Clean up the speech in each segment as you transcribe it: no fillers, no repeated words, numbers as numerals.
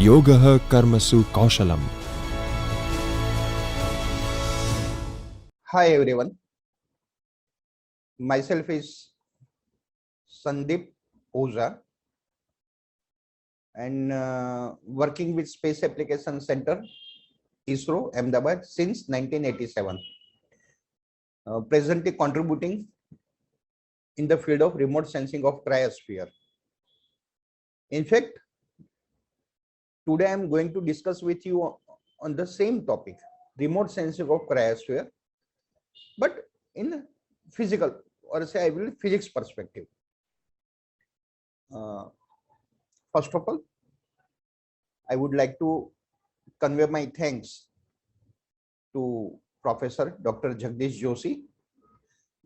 योगः कर्मसु कौशलम्. Hi everyone, myself is Sandip R and working with Space Application Center, ISRO, Ahmedabad since 1987. Presently contributing in the field of remote sensing of cryosphere. In fact, today I am going to discuss with you on the same topic, remote sensing of cryosphere, but in physical, or say I will physics perspective. First of all, I would like to convey my thanks to Professor Dr. Jagdish Joshi,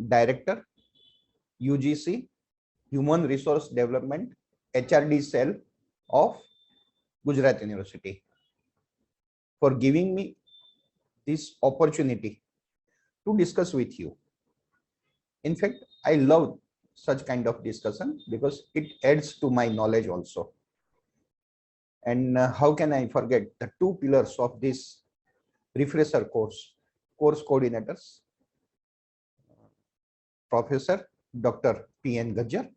Director, UGC, Human Resource Development, HRD Cell of Gujarat University, for giving me this opportunity to discuss with you. In fact, I love such kind of discussion because it adds to my knowledge also. And how can I forget the two pillars of this refresher course coordinators, Professor Dr. P.N. Gajjar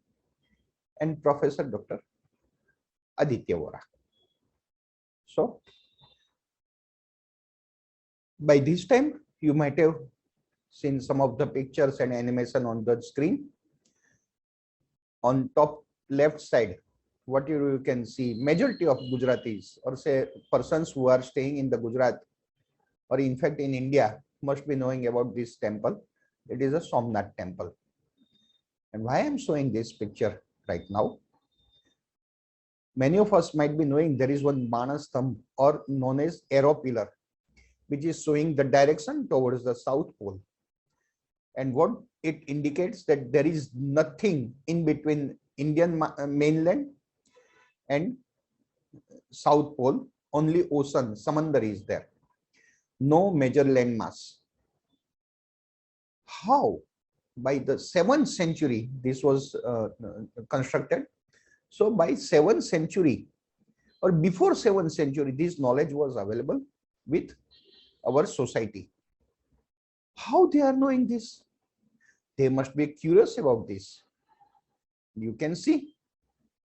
and Professor Dr. Aditya Vora. So, by this time, you might have seen some of the pictures and animation on the screen. On top left side, what you can see, majority of Gujaratis, or say persons who are staying in the Gujarat, or in fact in India, must be knowing about this temple. It is a Somnath temple. And why I am showing this picture right now? Many of us might be knowing there is one Banas thumb, or known as arrow pillar, which is showing the direction towards the South Pole. And what it indicates that there is nothing in between Indian mainland and South Pole, only ocean, Samandar is there. No major landmass. How? By the 7th century, this was constructed. So by 7th century or before 7th century, this knowledge was available with our society. How they are knowing this? They must be curious about this. You can see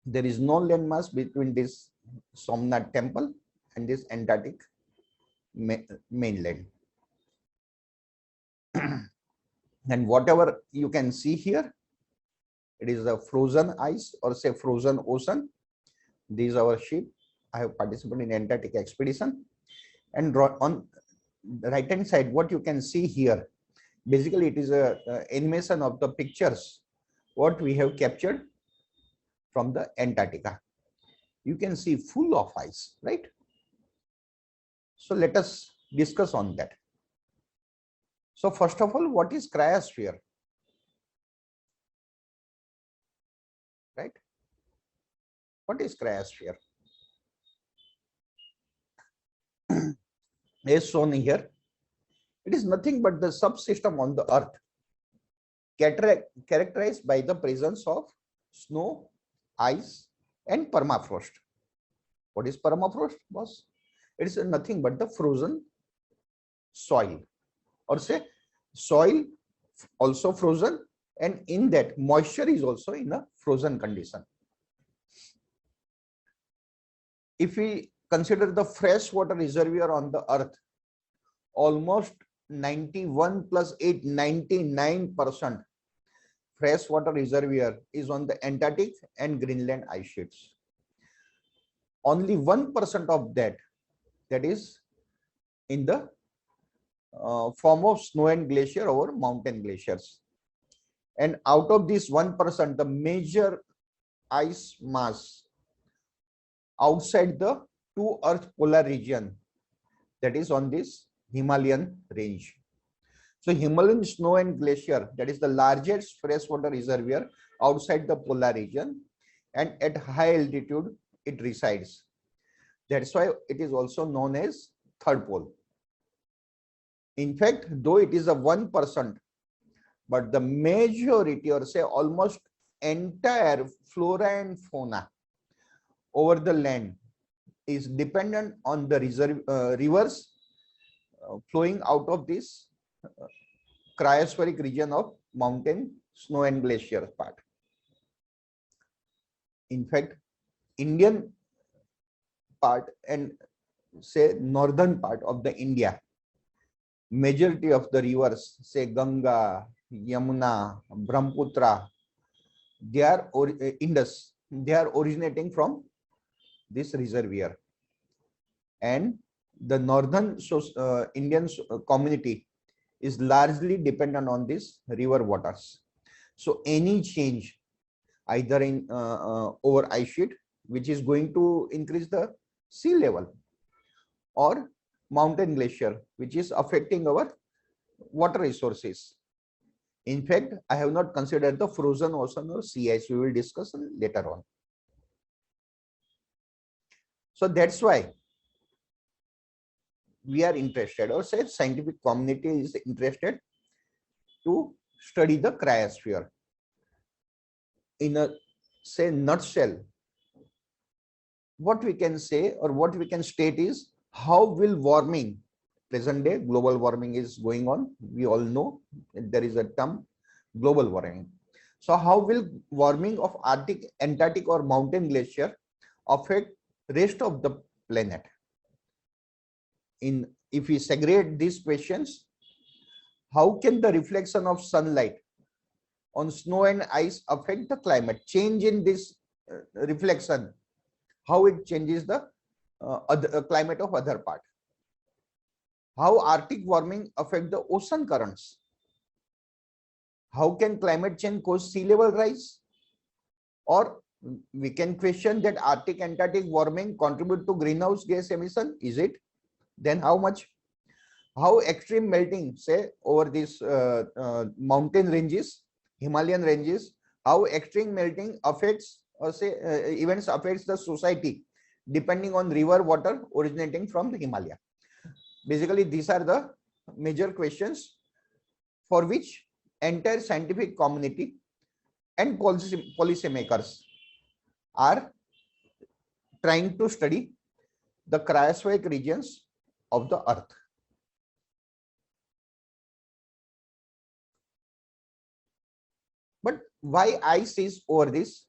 there is no landmass between this Somnath temple and this Antarctic mainland. And whatever you can see here, it is a frozen ice, or say frozen ocean. This is our ship. I have participated in Antarctic expedition. And on the right hand side, what you can see here, basically it is a animation of the pictures what we have captured from the Antarctica. You can see full of ice, right? So let us discuss on that. So first of all, what is cryosphere? Right? What is cryosphere? As shown here, it is nothing but the subsystem on the Earth characterized by the presence of snow, ice, and permafrost. What is permafrost, boss? It is nothing but the frozen soil, or say soil also frozen, and in that moisture is also in a frozen condition. If we consider the fresh water reservoir on the Earth, almost 91 plus 8, 99% fresh water reservoir is on the Antarctic and Greenland ice sheets. Only 1% of that is in the form of snow and glacier or mountain glaciers. And out of this 1%, the major ice mass outside the two Earth polar region, that is on this Himalayan range. So Himalayan snow and glacier, that is the largest freshwater reservoir outside the polar region, and at high altitude it resides. That's why it is also known as third pole. In fact, though it is a 1%, but the majority, or say almost entire flora and fauna over the land is dependent on the rivers flowing out of this cryospheric region of mountain, snow and glacier part. In fact, Indian part and say northern part of the India, majority of the rivers, say Ganga, Yamuna, Brahmaputra, they are Indus, they are originating from this reservoir, and the northern Indian community is largely dependent on these river waters. So any change either in over ice sheet, which is going to increase the sea level, or mountain glacier, which is affecting our water resources. In fact, I have not considered the frozen ocean or sea ice. We will discuss later on. So that's why we are interested, or say scientific community is interested to study the cryosphere. In a say nutshell, what we can say or what we can state is, how will warming, present day global warming is going on, we all know there is a term global warming. So how will warming of Arctic, Antarctic or mountain glacier affect rest of the planet? If we segregate these questions, how can the reflection of sunlight on snow and ice affect the climate change in this reflection, how it changes the climate of other part, how Arctic warming affect the ocean currents, how can climate change cause sea level rise, or we can question that Arctic Antarctic warming contribute to greenhouse gas emission, is it, then how much, how extreme melting say over these mountain ranges, Himalayan ranges, how extreme melting affects or say events affects the society depending on river water originating from the Himalaya. Basically, these are the major questions for which entire scientific community and policymakers are trying to study the cryospheric regions of the earth. But why ice is over these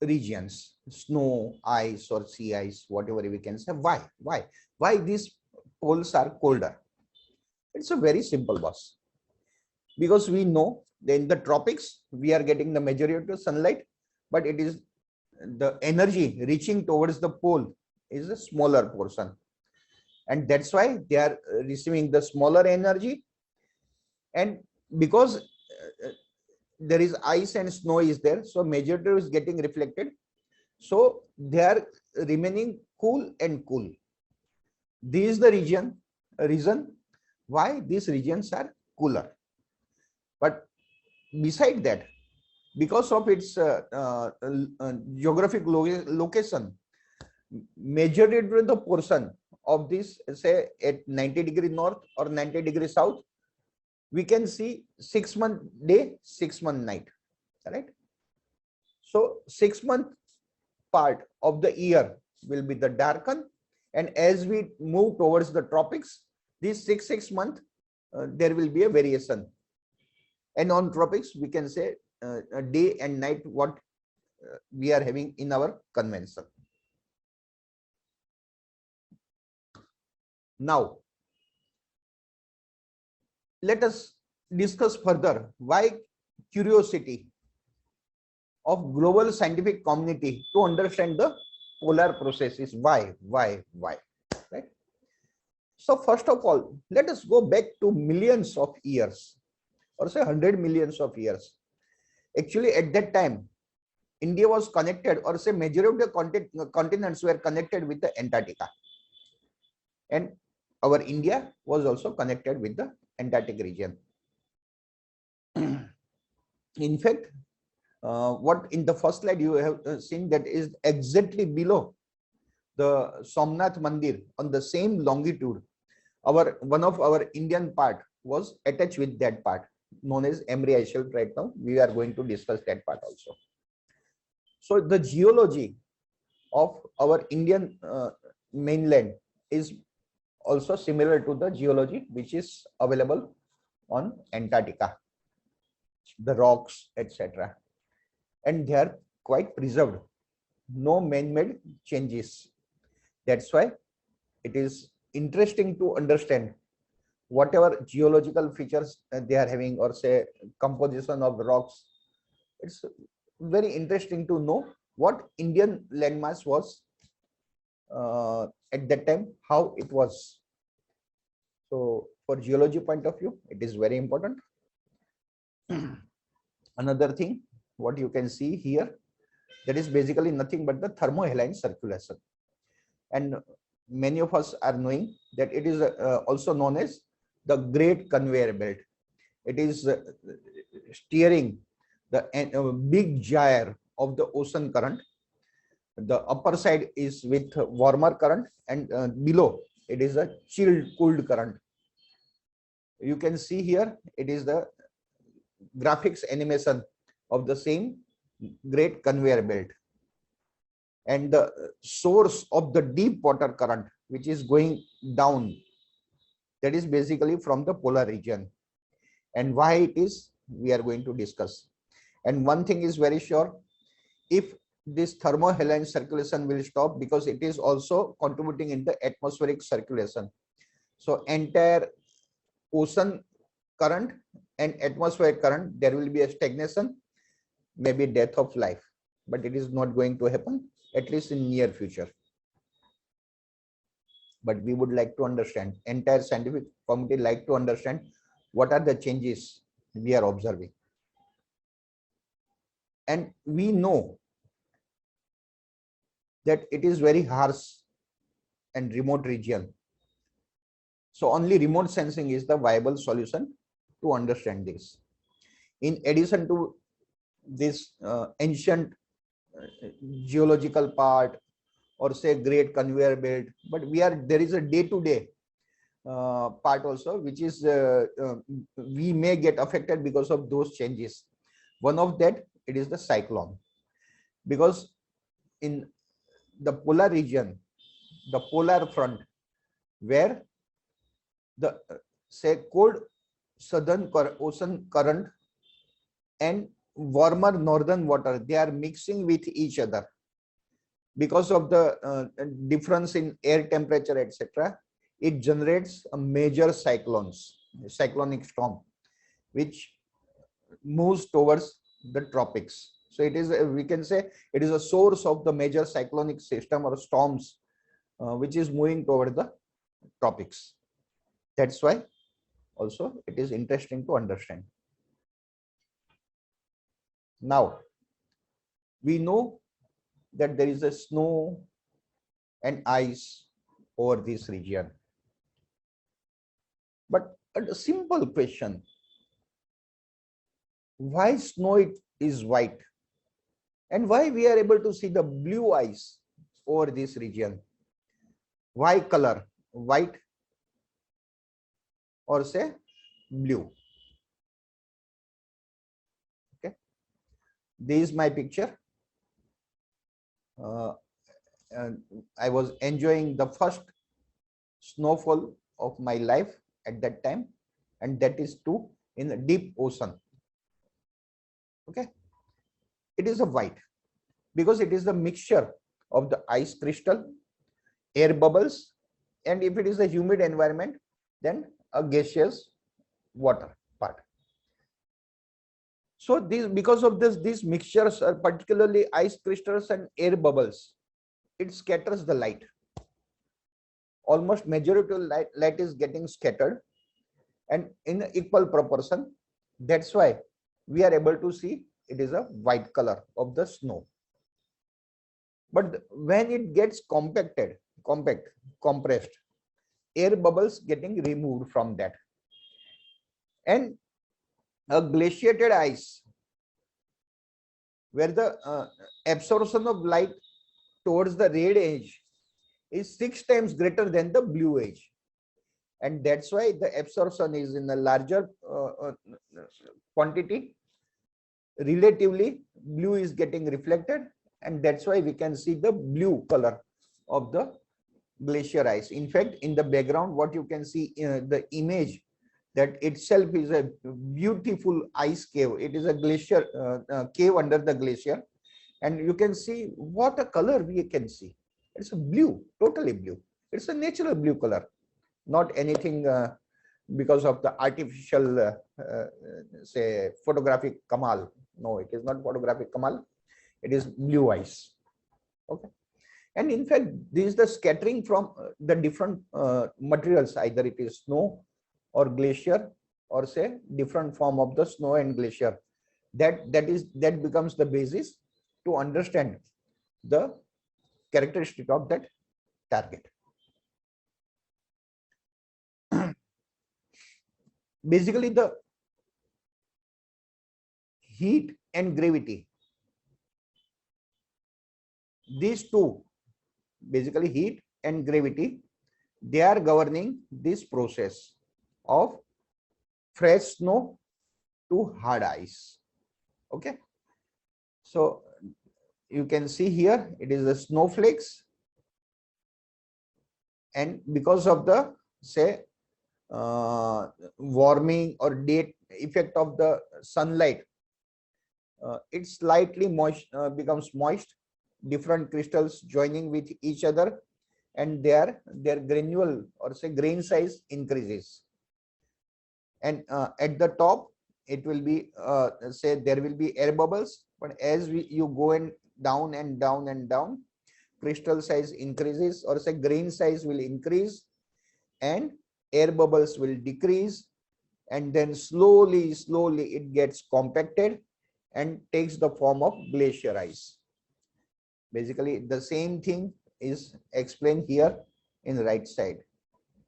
regions, snow, ice or sea ice, whatever we can say, why these poles are colder? It's a very simple, boss. Because we know that in the tropics, we are getting the majority of the sunlight, but it is the energy reaching towards the pole is a smaller portion. And that's why they are receiving the smaller energy. And because there is ice and snow is there, so majority is getting reflected. So they are remaining cool and cool. This is the reason why these regions are cooler. But beside that, because of its geographic location, majority of the portion of this, say at 90° north or 90° south, we can see 6-month day, 6-month night, right? So 6-month part of the year will be the darken, and as we move towards the tropics, these 6 month there will be a variation. And on tropics, we can say day and night what we are having in our convention. Now, let us discuss further why curiosity of global scientific community to understand the polar processes. Why, right? So first of all, let us go back to millions of years, or say 100 millions of years. Actually, at that time, India was connected, or say majority of the continents were connected with the Antarctica. And our India was also connected with the Antarctic region. In fact, what in the first slide you have seen, that is exactly below the Somnath Mandir on the same longitude. One of our Indian part was attached with that part, known as Emery Ice Shelf. Right now, we are going to discuss that part also. So the geology of our Indian mainland is also similar to the geology which is available on Antarctica, the rocks, etc. And they are quite preserved, no man-made changes. That's why it is interesting to understand whatever geological features they are having, or say composition of rocks. It's very interesting to know what Indian landmass was at that time, how it was. So for geology point of view, it is very important. Another thing, what you can see here, that is basically nothing but the thermohaline circulation. And many of us are knowing that it is also known as the great conveyor belt. It is steering the big gyre of the ocean current. The upper side is with warmer current, and below it is a chilled, cooled current. You can see here, it is the graphics animation of the same great conveyor belt. And the source of the deep water current, which is going down, that is basically from the polar region. And why it is, we are going to discuss. And one thing is very sure, if this thermohaline circulation will stop, because it is also contributing in the atmospheric circulation. So entire ocean current and atmospheric current, there will be a stagnation, maybe death of life, but it is not going to happen, at least in near future. But we would like to understand, entire scientific community like to understand what are the changes we are observing. And we know that it is very harsh and remote region. So only remote sensing is the viable solution to understand this. In addition to this ancient geological part, or say great conveyor belt, but there is a day-to-day part also, which is we may get affected because of those changes. One of that, it is the cyclone, because in the polar region, the polar front, where the say cold southern ocean current and warmer northern water, they are mixing with each other. Because of the difference in air temperature, etc., it generates a major cyclonic storm, which moves towards the tropics. So it is, we can say, it is a source of the major cyclonic system or storms, which is moving toward the tropics. That's why also it is interesting to understand. Now, we know that there is a snow and ice over this region. But a simple question, why snow is white? And why we are able to see the blue ice over this region? Why color? White or say blue? Okay. This is my picture. And I was enjoying the first snowfall of my life at that time, and that is too in the deep ocean. Okay, it is a white because it is the mixture of the ice crystal, air bubbles, and if it is a humid environment, then a gaseous water part. So because of these mixtures, particularly ice crystals and air bubbles, it scatters the light. Almost majority of light is getting scattered, and in equal proportion. That's why we are able to see it is a white color of the snow. But when it gets compressed, air bubbles getting removed from that, and a glaciated ice, where the absorption of light towards the red edge is 6 times greater than the blue edge, and that's why the absorption is in a larger quantity. Relatively, blue is getting reflected and that's why we can see the blue color of the glacier ice. In fact, in the background, what you can see, the image, that itself is a beautiful ice cave. It is a glacier cave under the glacier, and you can see what a color we can see. It's a blue, totally blue. It's a natural blue color, not anything because of the artificial say photographic kamal. No, it is not photographic kamal. It is blue ice. Okay. And in fact, this is the scattering from the different materials, either it is snow or glacier, or say different form of the snow and glacier. That becomes the basis to understand the characteristic of that target. Basically, the heat and gravity, these two, basically heat and gravity, they are governing this process of fresh snow to hard ice. Okay, so you can see here it is the snowflakes, and because of the say warming or date effect of the sunlight, it slightly moist, becomes moist, different crystals joining with each other, and their granule or say grain size increases. And at the top it will be say there will be air bubbles, but as you go and down and down and down, crystal size increases, or say grain size will increase, and air bubbles will decrease, and then slowly it gets compacted and takes the form of glacier ice. Basically the same thing is explained here in the right side.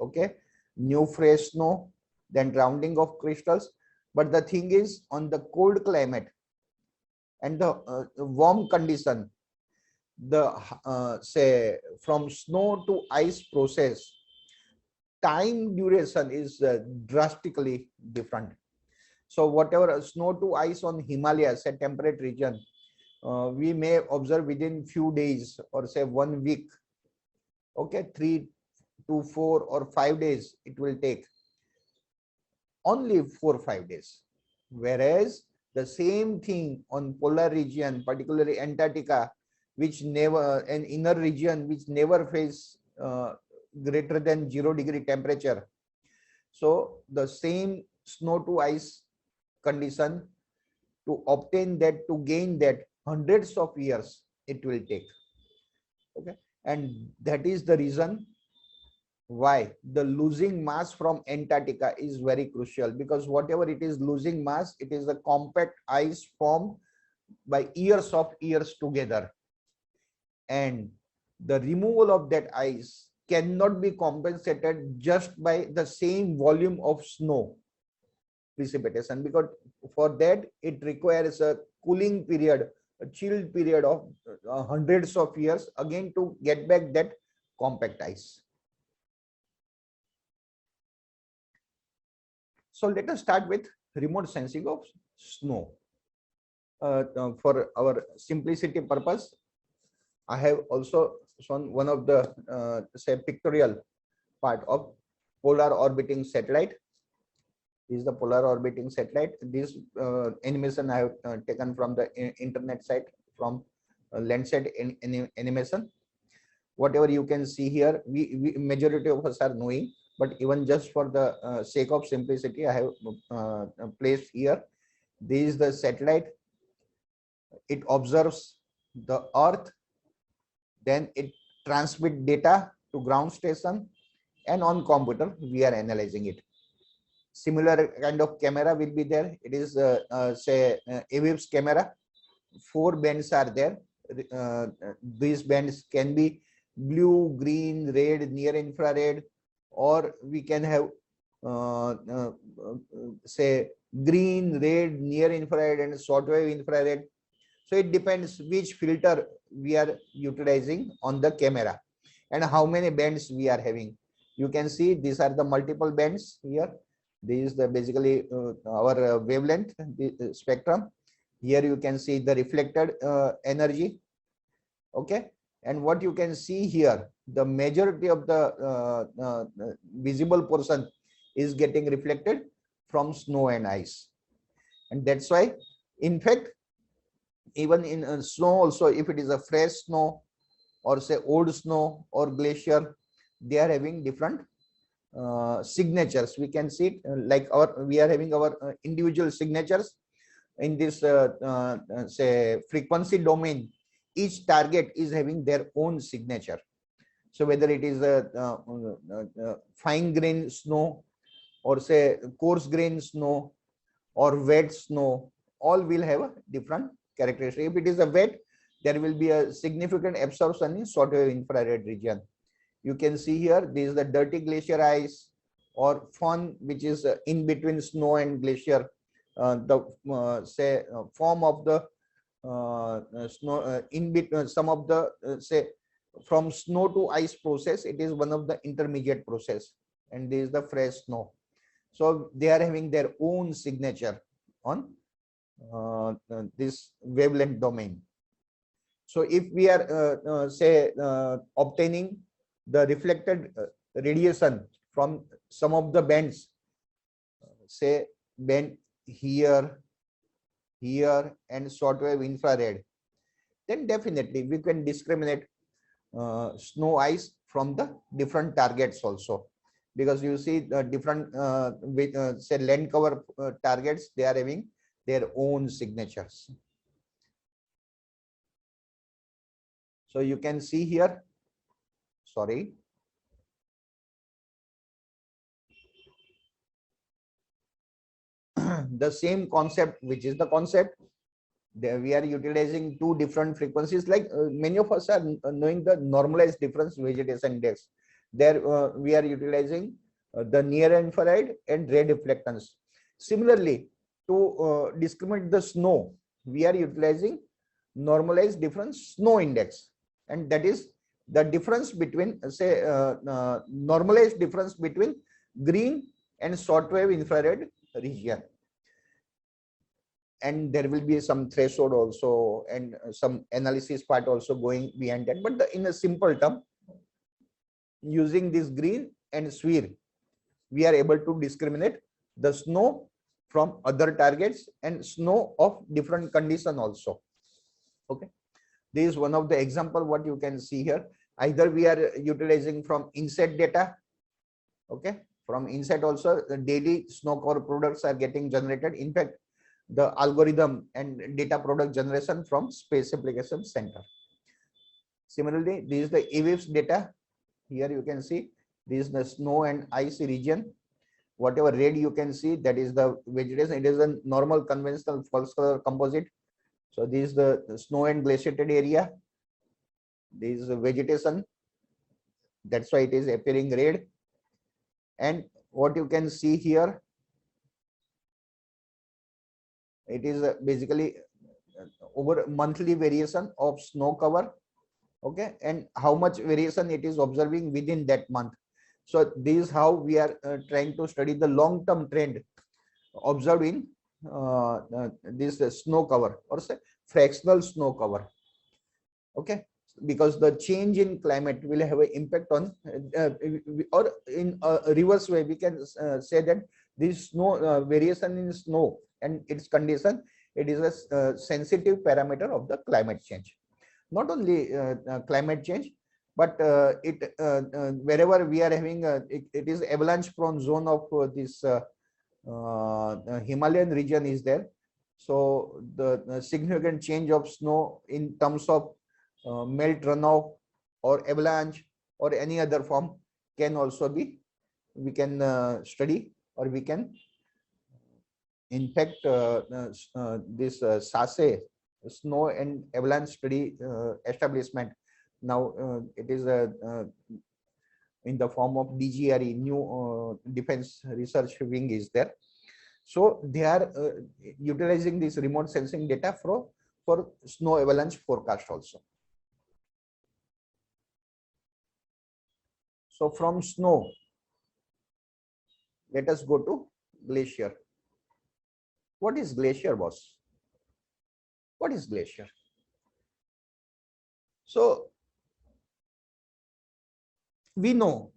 Okay, new fresh snow, then rounding of crystals. But the thing is, on the cold climate and the warm condition, the say from snow to ice process, time duration is drastically different. So whatever snow to ice on Himalayas, a temperate region, we may observe within few days or say 1 week. Okay, 3 to 4 or 5 days it will take, only 4 or 5 days. Whereas the same thing on polar region, particularly Antarctica, which never, an inner region which never face greater than 0-degree temperature. So the same snow to ice condition, to obtain that, to gain that, hundreds of years it will take. Okay, and that is the reason why the losing mass from Antarctica is very crucial, because whatever it is losing mass, it is a compact ice formed by years together, and the removal of that ice cannot be compensated just by the same volume of snow precipitation, because for that it requires a cooling period, a chilled period of hundreds of years again to get back that compact ice. So let us start with remote sensing of snow. For our simplicity purpose, I have also shown one of the say pictorial part of polar orbiting satellite. This is the polar orbiting satellite. This animation I have taken from the internet site, from Landsat animation. Whatever you can see here, we majority of us are knowing, but even just for the sake of simplicity, I have placed here. This is the satellite. It observes the Earth, then it transmits data to ground station, and on computer we are analyzing it. Similar kind of camera will be there. It is say AWIPS camera. 4 bands are there. These bands can be blue, green, red, near infrared, or we can have say green, red, near infrared, and shortwave infrared. So it depends which filter we are utilizing on the camera and how many bands we are having. You can see these are the multiple bands here. This is the basically our wavelength, the spectrum. Here you can see the reflected energy, Okay, and what you can see here, the majority of the visible portion is getting reflected from snow and ice, and that's why, in fact, even in snow also, if it is a fresh snow or say old snow or glacier, they are having different signatures. We can see it, like we are having our individual signatures in this say frequency domain. Each target is having their own signature. So whether it is a fine grain snow or say coarse grain snow or wet snow, all will have a different characteristic. If it is a wet, there will be a significant absorption in shortwave infrared region. You can see here, this is the dirty glacier ice or fun, which is in between snow and glacier. The say form of the snow in between some of the say from snow to ice process, it is one of the intermediate process, and this is the fresh snow. So they are having their own signature on this wavelength domain. So if we are say obtaining the reflected radiation from some of the bands, say band here, here, and shortwave infrared, then definitely we can discriminate snow ice from the different targets also, because you see the different say land cover targets, they are having their own signatures. So you can see here, sorry, the same concept, which is the concept there we are utilizing two different frequencies. Like many of us are knowing the normalized difference vegetation index. There we are utilizing the near infrared and red reflectance. Similarly, to discriminate the snow, we are utilizing normalized difference snow index, and that is the difference between say normalized difference between green and shortwave infrared region. And there will be some threshold also and some analysis part also going behind that. But in a simple term, using this green and sphere, we are able to discriminate the snow from other targets and snow of different condition also. Okay, this is one of the example what you can see here. Either we are utilizing from inset data. Okay, from inset also the daily snow cover products are getting generated. In fact, the algorithm and data product generation from Space Application Center. Similarly, this is the AWIPS data. Here you can see this is the snow and ice region. Whatever red you can see, that is the vegetation. It is a normal conventional false color composite. So this is the snow and glaciated area. This is the vegetation. That's why it is appearing red. And what you can see here, it is basically over monthly variation of snow cover. Okay, and how much variation it is observing within that month. So this is how we are trying to study the long-term trend observed in this snow cover or say fractional snow cover. Okay, because the change in climate will have an impact on or in a reverse way we can say that this snow variation in snow and its condition, it is a sensitive parameter of the climate change. Not only climate change, but wherever we are having it is avalanche prone zone of this Himalayan region is there. So the significant change of snow in terms of melt runoff or avalanche or any other form can also be, we can study, or we can in fact this SASE snow and avalanche study establishment. Now it is in the form of DGRE, new defense research wing is there. So they are utilizing this remote sensing data for snow avalanche forecast also. So from snow, let us go to glacier. What is glacier, boss? What is glacier? So we know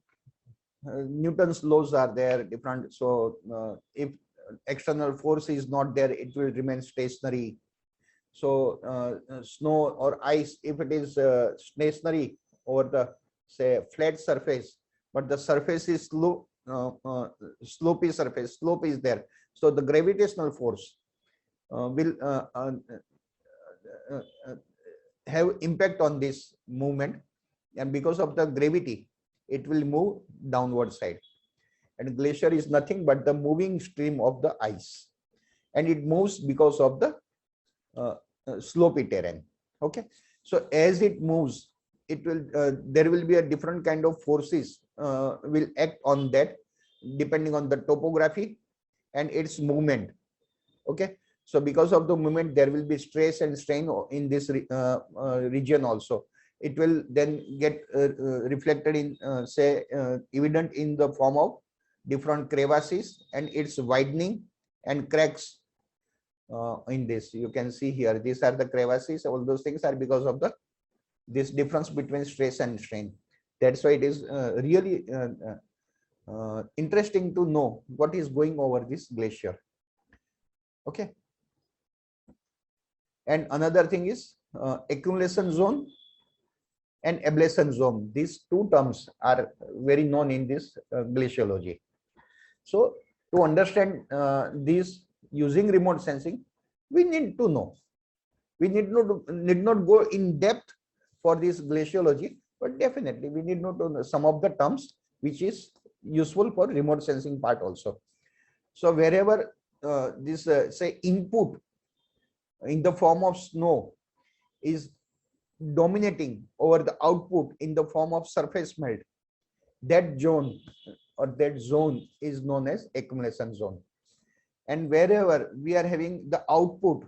Newton's laws are there different. So if external force is not there, it will remain stationary. So snow or ice, if it is stationary over the say flat surface, but the surface is slopey surface, slope is there. So the gravitational force will have impact on this movement, and because of the gravity, it will move downward side. And glacier is nothing but the moving stream of the ice, and it moves because of the slopey terrain. Okay, so as it moves, it will there will be a different kind of forces will act on that depending on the topography and its movement. Okay, so because of the movement, there will be stress and strain in this region also. It will then get reflected in say evident in the form of different crevasses and its widening and cracks. In this you can see here, these are the crevasses. All those things are because of the this difference between stress and strain. That's why it is really interesting to know what is going over this glacier. Okay, and another thing is accumulation zone and ablation zone. These two terms are very known in this glaciology. So to understand these using remote sensing, we need to know. We need not go in depth for this glaciology, but definitely we need not know some of the terms which is useful for remote sensing part also. So wherever this say input in the form of snow is dominating over the output in the form of surface melt, that zone or that zone is known as accumulation zone. And wherever we are having the output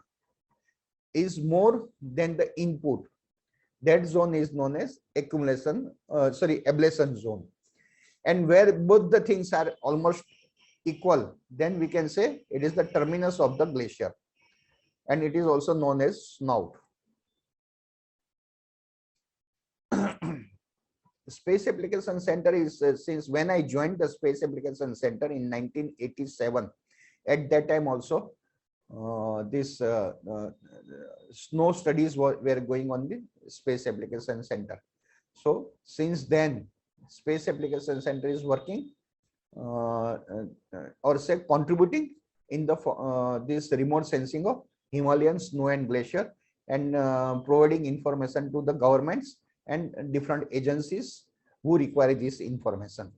is more than the input, that zone is known as ablation zone. And where both the things are almost equal, then we can say it is the terminus of the glacier, and it is also known as snout. Space Application Center is since when I joined the Space Application Center in 1987. At that time also this snow studies were going on the Space Application Center. So since then Space Application Center is working or say contributing in the this remote sensing of Himalayan snow and glacier, and providing information to the governments and different agencies who require this information.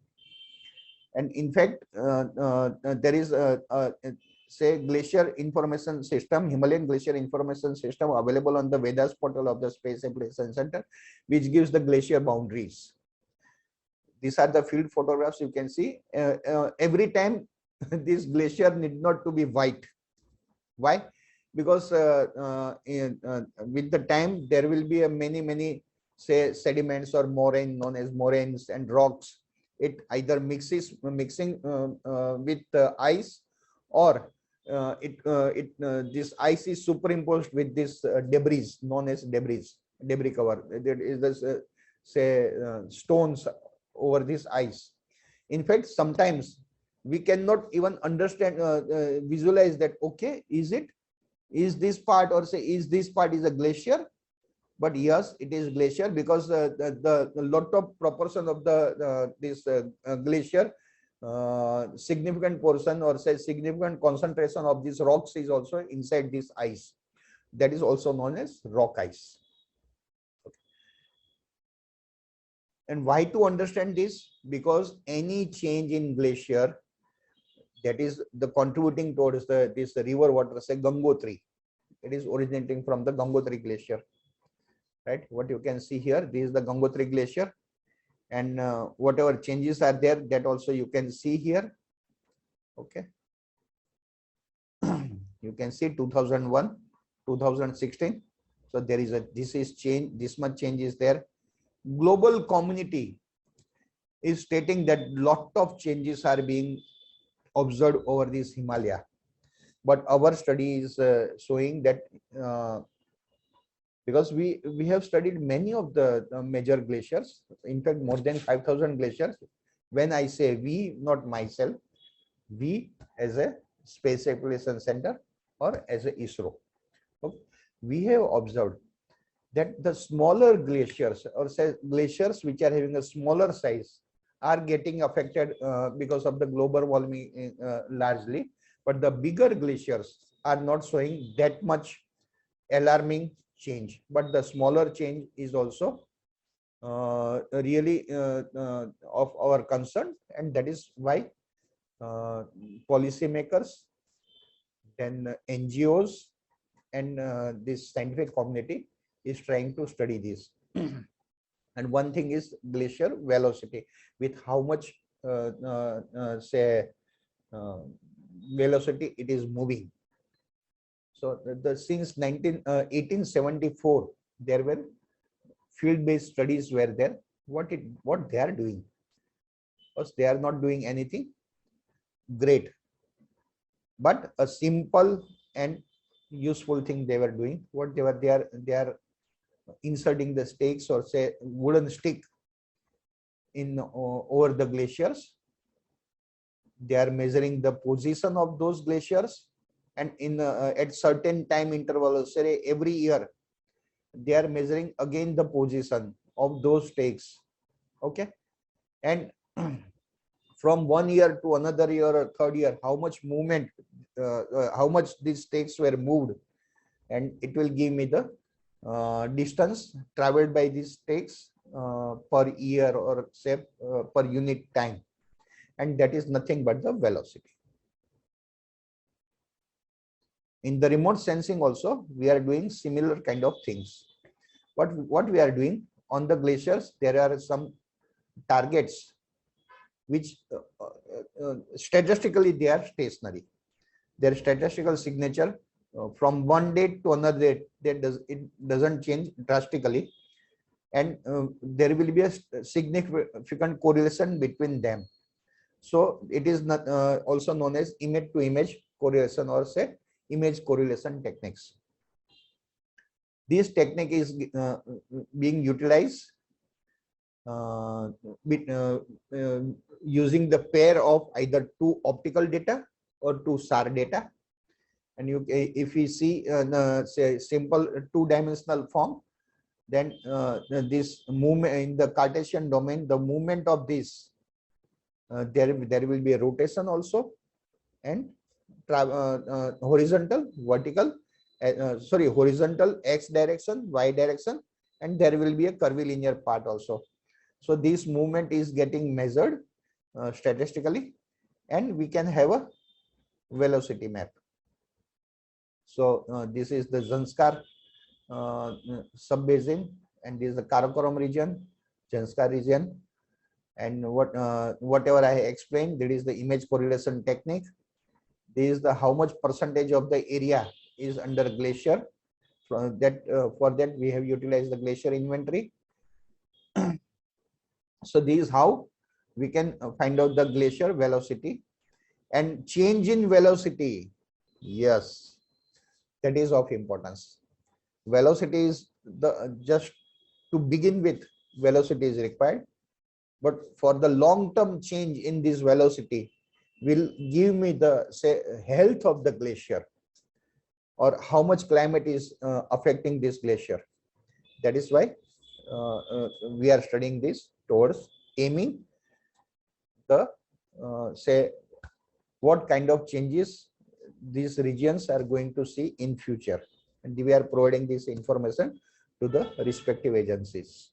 And in fact there is say glacier information system, Himalayan glacier information system, available on the Vedas portal of the Space Application Center, which gives the glacier boundaries. These are the field photographs you can see. Every time this glacier need not to be white. Why? Because with the time there will be a many say sediments or moraine, known as moraines, and rocks. It either mixing with ice, or this ice is superimposed with this debris known as debris cover. There is this say stones over this ice. In fact, sometimes we cannot even understand visualize that, okay, is this part, or say is this part is a glacier? But yes, it is glacier, because the lot of proportion of the this glacier, significant portion or say significant concentration of these rocks is also inside this ice. That is also known as rock ice. Okay. And why to understand this? Because any change in glacier, that is the contributing towards this river water, say Gangotri. It is originating from the Gangotri glacier. Right, what you can see here, this is the Gangotri glacier, and whatever changes are there, that also you can see here. Okay, you can see 2001, 2016. So there is this is change, this much change is there. Global community is stating that lot of changes are being observed over this Himalaya, but our study is showing that because we have studied many of the major glaciers, in fact more than 5,000 glaciers. When I say we, not myself, we as a Space Exploration Center or as a ISRO, okay, we have observed that the smaller glaciers, or say glaciers which are having a smaller size, are getting affected because of the global warming largely, but the bigger glaciers are not showing that much alarming change, but the smaller change is also really of our concern, and that is why policymakers, then NGOs, and this scientific community is trying to study this. And one thing is glacier velocity, with how much say velocity it is moving. So since 1874, there were field-based studies were there. What they are doing? Because they are not doing anything great, but a simple and useful thing they were doing. What they are inserting the stakes, or say wooden stick, in over the glaciers. They are measuring the position of those glaciers, and in at certain time intervals, say every year, they are measuring again the position of those stakes. Okay, and from one year to another year or third year, how much movement, how much these stakes were moved, and it will give me the distance traveled by these stakes per year, or say per unit time, and that is nothing but the velocity. In the remote sensing also, we are doing similar kind of things. What we are doing on the glaciers, there are some targets which statistically they are stationary. Their statistical signature from one date to another date, it doesn't change drastically, and there will be a significant correlation between them. So it is not, also known as image to image correlation, or say image correlation techniques. This technique is being utilized using the pair of either two optical data or two SAR data. And if we see say simple two-dimensional form, then this movement in the Cartesian domain, the movement of this, there will be a rotation also, and horizontal, vertical, horizontal x direction, y direction, and there will be a curvilinear part also. So this movement is getting measured statistically, and we can have a velocity map. So this is the Zanskar sub-basin, and this is the Karakoram region, Zanskar region, and whatever I explained, that is the image correlation technique. This is the how much percentage of the area is under glacier. For that we have utilized the glacier inventory. So this is how we can find out the glacier velocity. And change in velocity, yes, that is of importance. Velocity is just to begin with, velocity is required, but for the long-term change in this velocity will give me the, say, health of the glacier, or how much climate is affecting this glacier. That is why we are studying this towards aiming the say what kind of changes these regions are going to see in future, and we are providing this information to the respective agencies.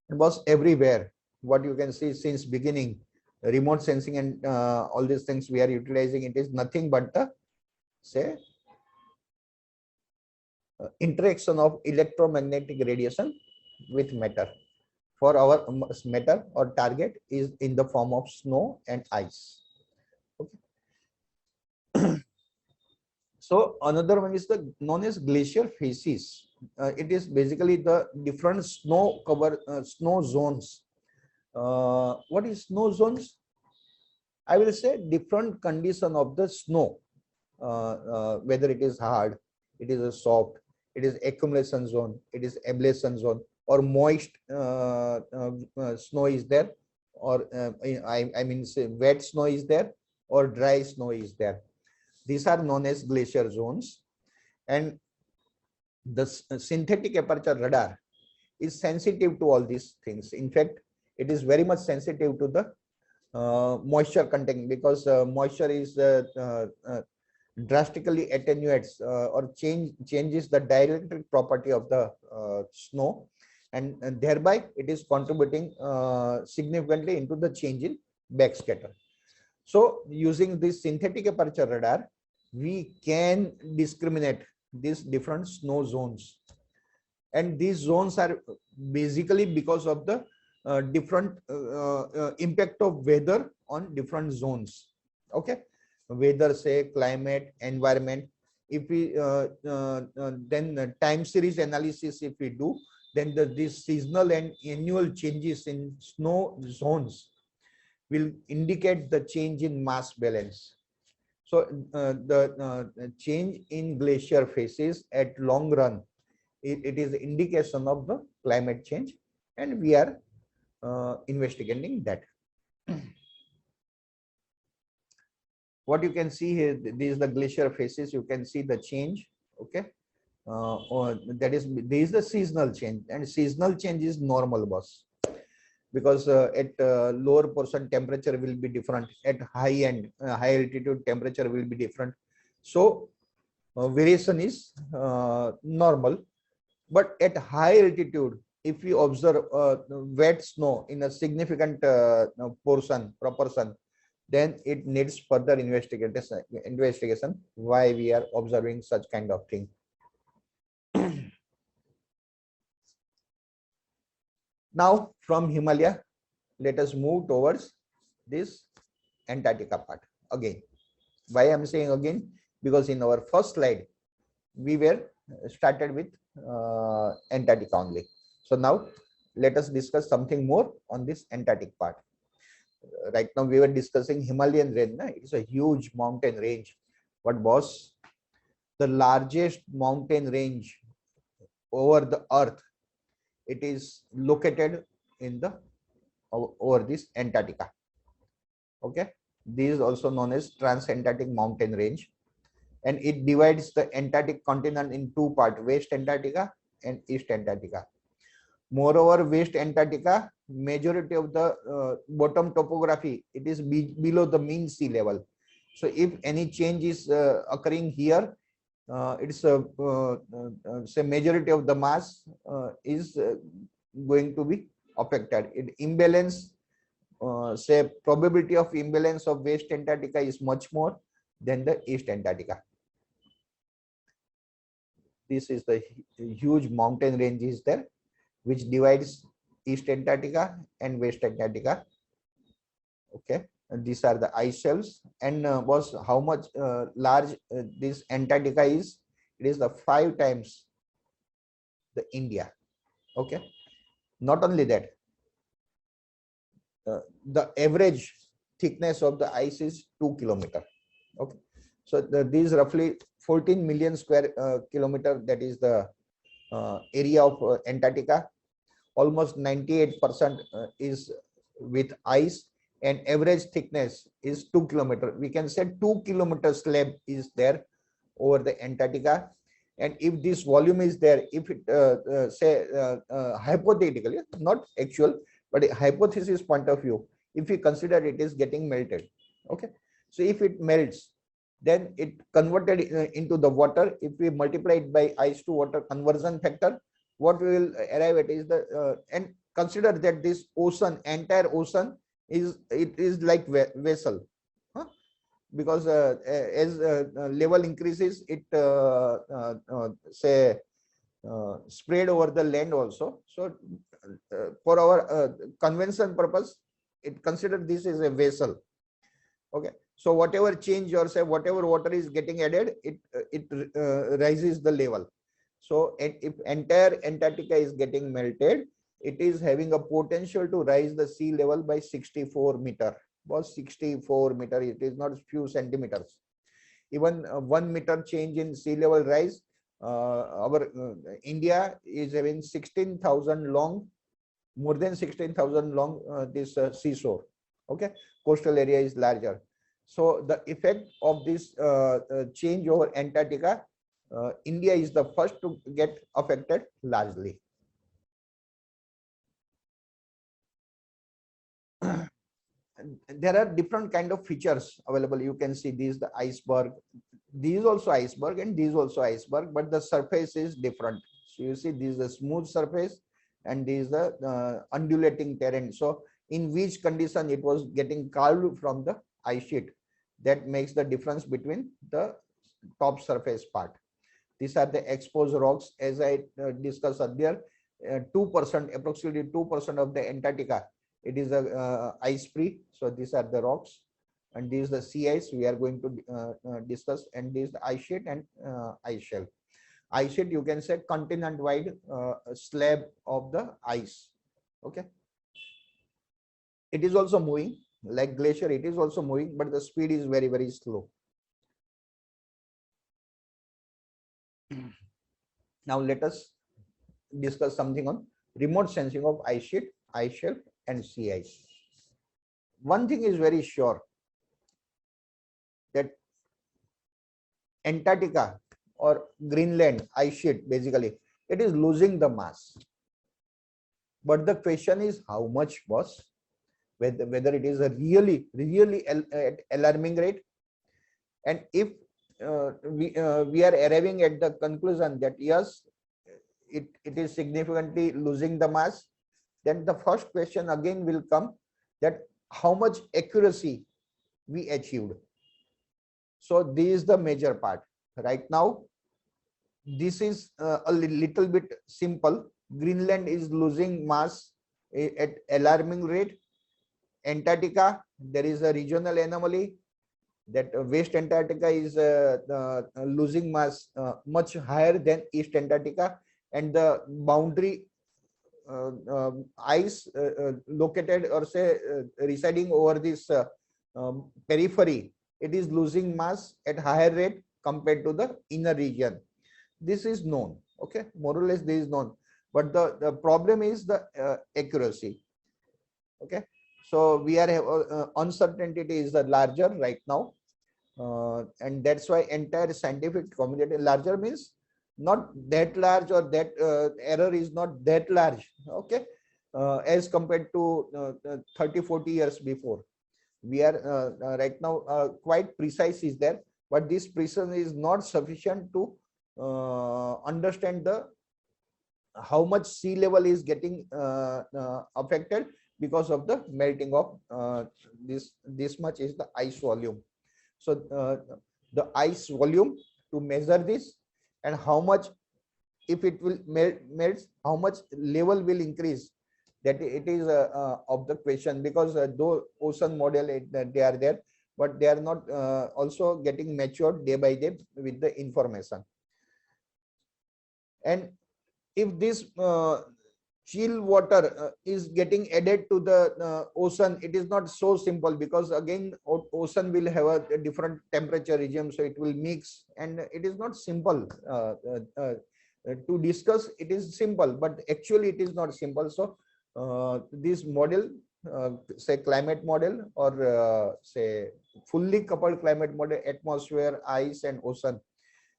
It was everywhere. What you can see since beginning, remote sensing and all these things we are utilizing, it is nothing but the, say, interaction of electromagnetic radiation with matter. For our matter or target is in the form of snow and ice. Okay. So another one is the known as glacier facies. It is basically the different snow cover snow zones. What is snow zones? I will say different condition of the snow, whether it is hard, it is a soft, it is accumulation zone, it is ablation zone, or moist snow is there, or I mean say wet snow is there, or dry snow is there. These are known as glacier zones. And the synthetic aperture radar is sensitive to all these things. In fact, it is very much sensitive to the moisture content, because moisture is drastically attenuates or changes the dielectric property of the snow, and thereby it is contributing significantly into the change in backscatter. So using this synthetic aperture radar, we can discriminate these different snow zones, and these zones are basically because of the different impact of weather on different zones. Okay, weather, say climate, environment. If we then time series analysis, if we do, then these seasonal and annual changes in snow zones will indicate the change in mass balance. So the change in glacier phases at long run, it is indication of the climate change, and we are investigating that. What you can see here, these the glacier phases, you can see the change. Okay, or that is, this is the seasonal change, and seasonal change is normal, boss, because at lower portion temperature will be different, at high end high altitude temperature will be different. So variation is normal. But at high altitude, if we observe wet snow in a significant proportion, then it needs further investigation why we are observing such kind of thing. Now from Himalaya, let us move towards this Antarctica part again. Why I'm saying again? Because in our first slide, we were started with Antarctica only. So now let us discuss something more on this Antarctic part. Right now we were discussing Himalayan range. It's a huge mountain range. What, boss? The largest mountain range over the earth, it is located in the over this Antarctica. Okay, this is also known as Trans-Antarctic Mountain Range, and it divides the Antarctic continent in two parts, West Antarctica and East Antarctica. Moreover, West Antarctica, majority of the bottom topography, it is below the mean sea level. So if any change is occurring here, it's say majority of the mass is going to be affected. It imbalance, say probability of imbalance of West Antarctica is much more than the East Antarctica. This is the huge mountain range is there, which divides East Antarctica and West Antarctica. Okay, and these are the ice shelves, and was how much large this Antarctica is. It is the 5 times the India. Okay, not only that, the average thickness of the ice is 2 kilometers. Okay, so these roughly 14 million square kilometer, that is the area of Antarctica. Almost 98% is with ice, and average thickness is 2 kilometers. We can say 2 kilometer slab is there over the Antarctica. And if this volume is there, if it say hypothetically, not actual, but a hypothesis point of view, if we consider it is getting melted, okay, so if it melts, then it converted into the water. If we multiply it by ice to water conversion factor, what we will arrive at is the and consider that this ocean, entire ocean is like vessel, huh? Because as level increases, it say spread over the land also. So for our convention purpose, it consider this is a vessel. Okay, so whatever change or say whatever water is getting added, it rises the level. So if entire Antarctica is getting melted, it is having a potential to rise the sea level by 64 meter. Was 64 meter, it is not few centimeters. Even 1 meter change in sea level rise our India is having 16,000 long, more than 16,000 long this seashore. Okay, coastal area is larger. So the effect of this change over Antarctica, India is the first to get affected largely. There are different kind of features available. You can see these the iceberg, these also iceberg, and these also iceberg, but the surface is different. So you see this is a smooth surface and this is the undulating terrain. So in which condition it was getting carved from the ice sheet, that makes the difference between the top surface part. These are the exposed rocks, as I discussed earlier. 2%, approximately 2% of the Antarctica, it is a ice free. So these are the rocks, and this is the sea ice we are going to discuss, and this is the ice sheet and ice shelf. Ice sheet, you can say continent wide slab of the ice. Okay, it is also moving like glacier, it is also moving, but the speed is very, very slow. Now let us discuss something on remote sensing of ice sheet, ice shelf, and sea ice. One thing is very sure, that Antarctica or Greenland ice sheet, basically it is losing the mass. But the question is how much, boss? Whether it is a really at alarming rate, and if we are arriving at the conclusion that yes, it is significantly losing the mass, then the first question again will come, that how much accuracy we achieved. So this is the major part. Right now, this is a little bit simple. Greenland is losing mass at alarming rate. Antarctica, there is a regional anomaly, that West Antarctica is losing mass much higher than East Antarctica, and the boundary ice located or say residing over this periphery, it is losing mass at higher rate compared to the inner region. This is known. Okay, more or less this is known, but the problem is the accuracy. Okay, so we are uncertainty is the larger right now, and that's why entire scientific community, larger means not that large, or that error is not that large. Okay, as compared to 30-40 years before, we are right now quite precise is there, but this precision is not sufficient to understand the how much sea level is getting affected because of the melting of this much is the ice volume. So the ice volume, to measure this, and how much, if it will melt, how much level will increase, that it is of the question, because though ocean model they are there, but they are not also getting matured day by day with the information. And if this chill water is getting added to the ocean, it is not so simple, because again ocean will have a different temperature regime, so it will mix, and it is not simple to discuss. It is simple, but actually it is not simple. So this model, say climate model, or say fully coupled climate model, atmosphere, ice, and ocean,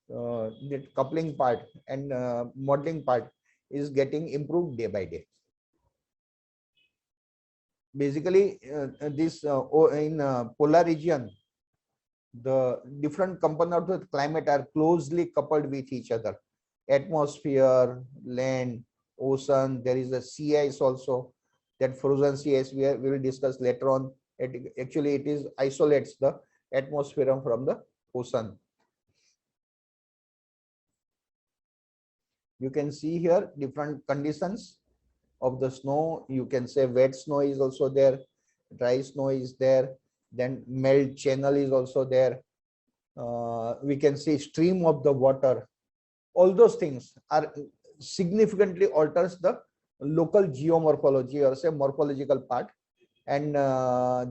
the coupling part and modeling part is getting improved day by day. Basically, this in polar region, the different components of the climate are closely coupled with each other. Atmosphere, land, ocean, there is a sea ice also, that frozen sea ice we will discuss later on. Actually, it is isolates the atmosphere from the ocean. You can see here different conditions of the snow. You can say wet snow is also there, dry snow is there, then melt channel is also there. We can see stream of the water. All those things are significantly alters the local geomorphology, or say morphological part, and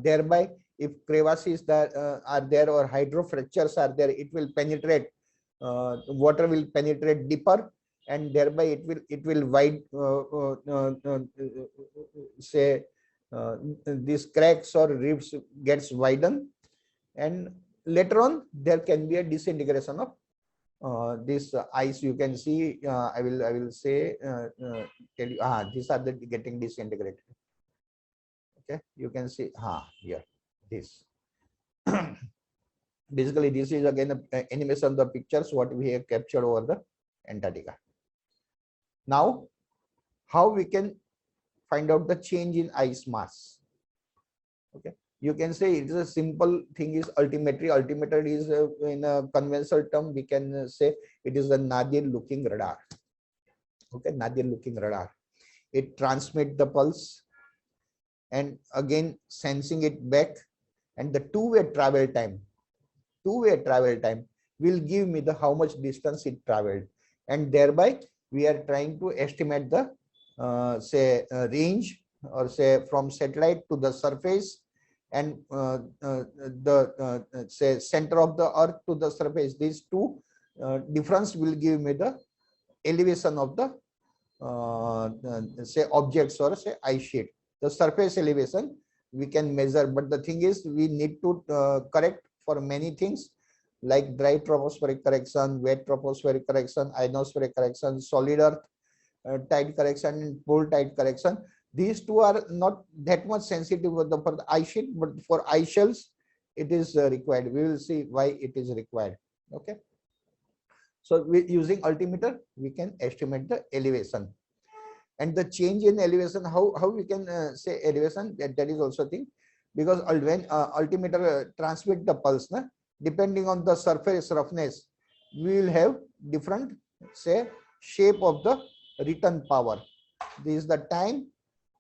thereby if crevasses that are there, or hydrofractures are there, it will penetrate water will penetrate deeper, and thereby it will wide say these cracks or rifts gets widened, and later on there can be a disintegration of this ice. You can see I will say tell you these are the getting disintegrated. Okay, you can see here this. Basically this is again a animation of the pictures what we have captured over the Antarctica. Now how we can find out the change in ice mass? Okay, you can say it is a simple thing is altimetry. Altimeter is in a conventional term we can say it is a nadir looking radar. Okay, nadir looking radar. It transmits the pulse and again sensing it back, and the two-way travel time will give me the how much distance it traveled, and thereby we are trying to estimate the range, or say from satellite to the surface, and say center of the earth to the surface. These two difference will give me the elevation of the say objects or say ice sheet. The surface elevation we can measure, but the thing is we need to correct for many things like dry tropospheric correction, wet tropospheric correction, ionospheric correction, solid earth tide correction, and pole tide correction. These two are not that much sensitive for the ice sheet, but for ice shells it is required. We will see why it is required. Okay, so using altimeter we can estimate the elevation and the change in elevation. How we can say elevation, that is also thing, because when altimeter transmit the pulse depending on the surface roughness, we will have different say shape of the return power. This is the time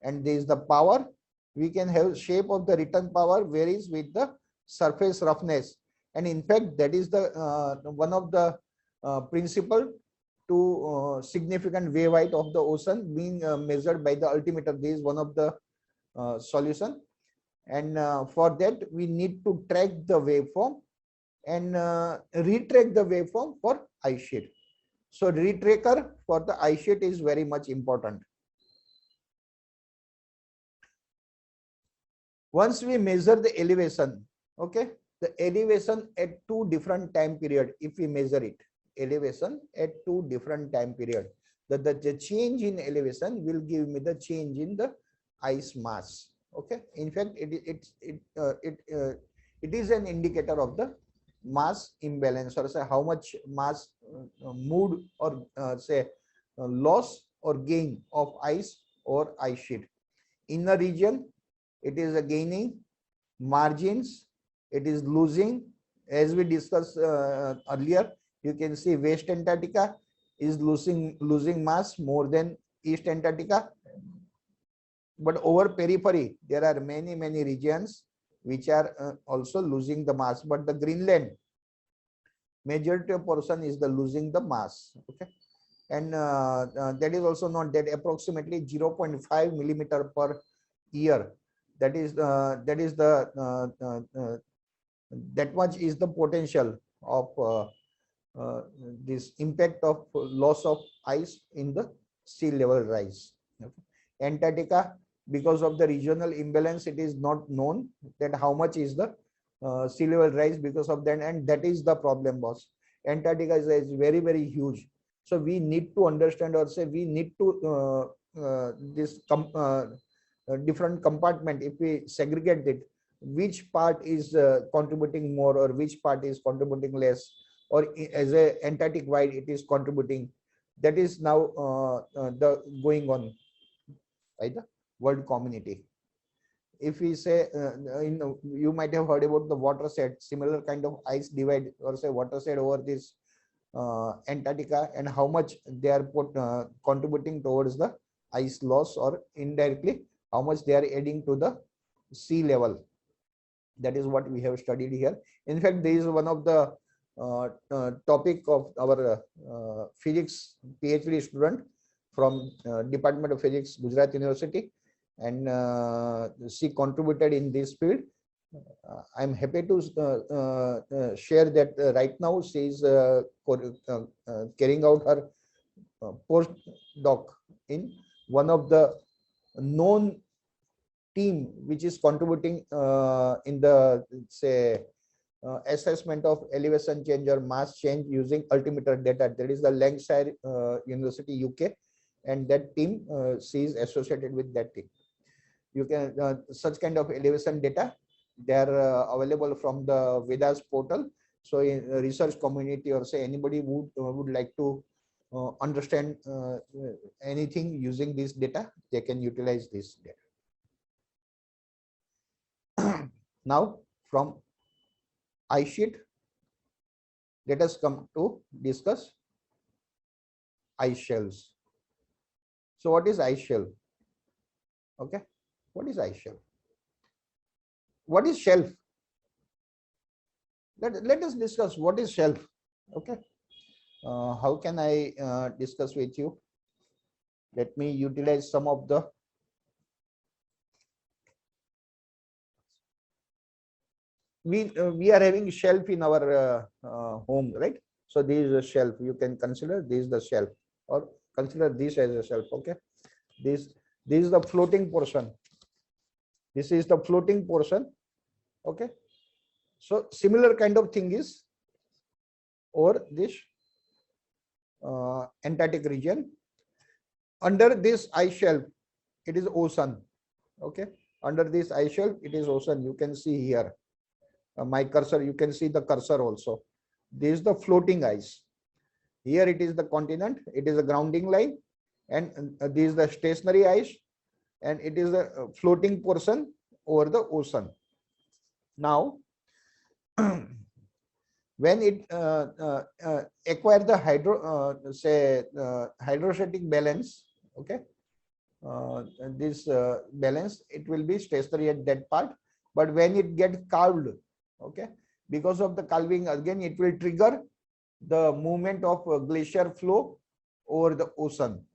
and this is the power. We can have shape of the return power varies with the surface roughness, and in fact that is the one of the principle to significant wave height of the ocean being measured by the altimeter. This is one of the solution, and for that we need to track the waveform and retrack the waveform for ice sheet. So retracker for the ice sheet is very much important. Once we measure the elevation, okay, the elevation at two different time period, if we measure it, elevation at two different time period, the change in elevation will give me the change in the ice mass. Okay, in fact it is an indicator of the mass imbalance, or say how much mass moved, or say loss or gain of ice or ice sheet. Inner region it is a gaining, margins it is losing. As we discussed earlier, you can see West Antarctica is losing mass more than East Antarctica, but over periphery there are many regions which are also losing the mass, but the Greenland majority of portion is the losing the mass. Okay, and that is also not that approximately 0.5 millimeter per year. That is that much is the potential of this impact of loss of ice in the sea level rise. Okay. Antarctica, because of the regional imbalance, it is not known that how much is the sea level rise because of that, and that is the problem, boss. Antarctica is very huge, so we need to understand, or say we need to this different compartment, if we segregate it, which part is contributing more or which part is contributing less, or as a Antarctic wide it is contributing. That is now the going on by the world community. If we say you might have heard about the watershed, similar kind of ice divide, or say watershed over this Antarctica, and how much they are contributing towards the ice loss, or indirectly how much they are adding to the sea level. That is what we have studied here. In fact, there is one of the topic of our physics PhD student from Department of Physics, Gujarat University, and she contributed in this field. I'm happy to share that right now she is carrying out her postdoc in one of the known team which is contributing in the say assessment of elevation change or mass change using altimeter data. That is the Lancashire University, UK, and that team she is associated with that team. You can such kind of elevation data, they are available from the Vedas portal. So in research community or say anybody would like to understand anything using this data, they can utilize this data. Now from ice sheet, let us come to discuss ice shelves. So what is ice shelf? Okay, what is ice shelf? What is shelf? Let us discuss what is shelf. Okay, how can I discuss with you? Let me utilize some of the we are having shelf in our home, right? So this is a shelf. You can consider this is the shelf, or consider this as a shelf. Okay, this is the floating portion. This is the floating portion. Okay, so similar kind of thing is over this Antarctic region. Under this ice shelf, it is ocean. Okay, under this ice shelf, it is ocean. You can see here. My cursor, you can see the cursor also. This is the floating ice. Here it is the continent, it is a grounding line, and this is the stationary ice, and it is the floating portion over the ocean. Now, when it acquire the hydrostatic balance, okay, this balance, it will be stationary at that part, but when it gets calved, okay, because of the calving, again it will trigger the movement of glacier flow over the ocean.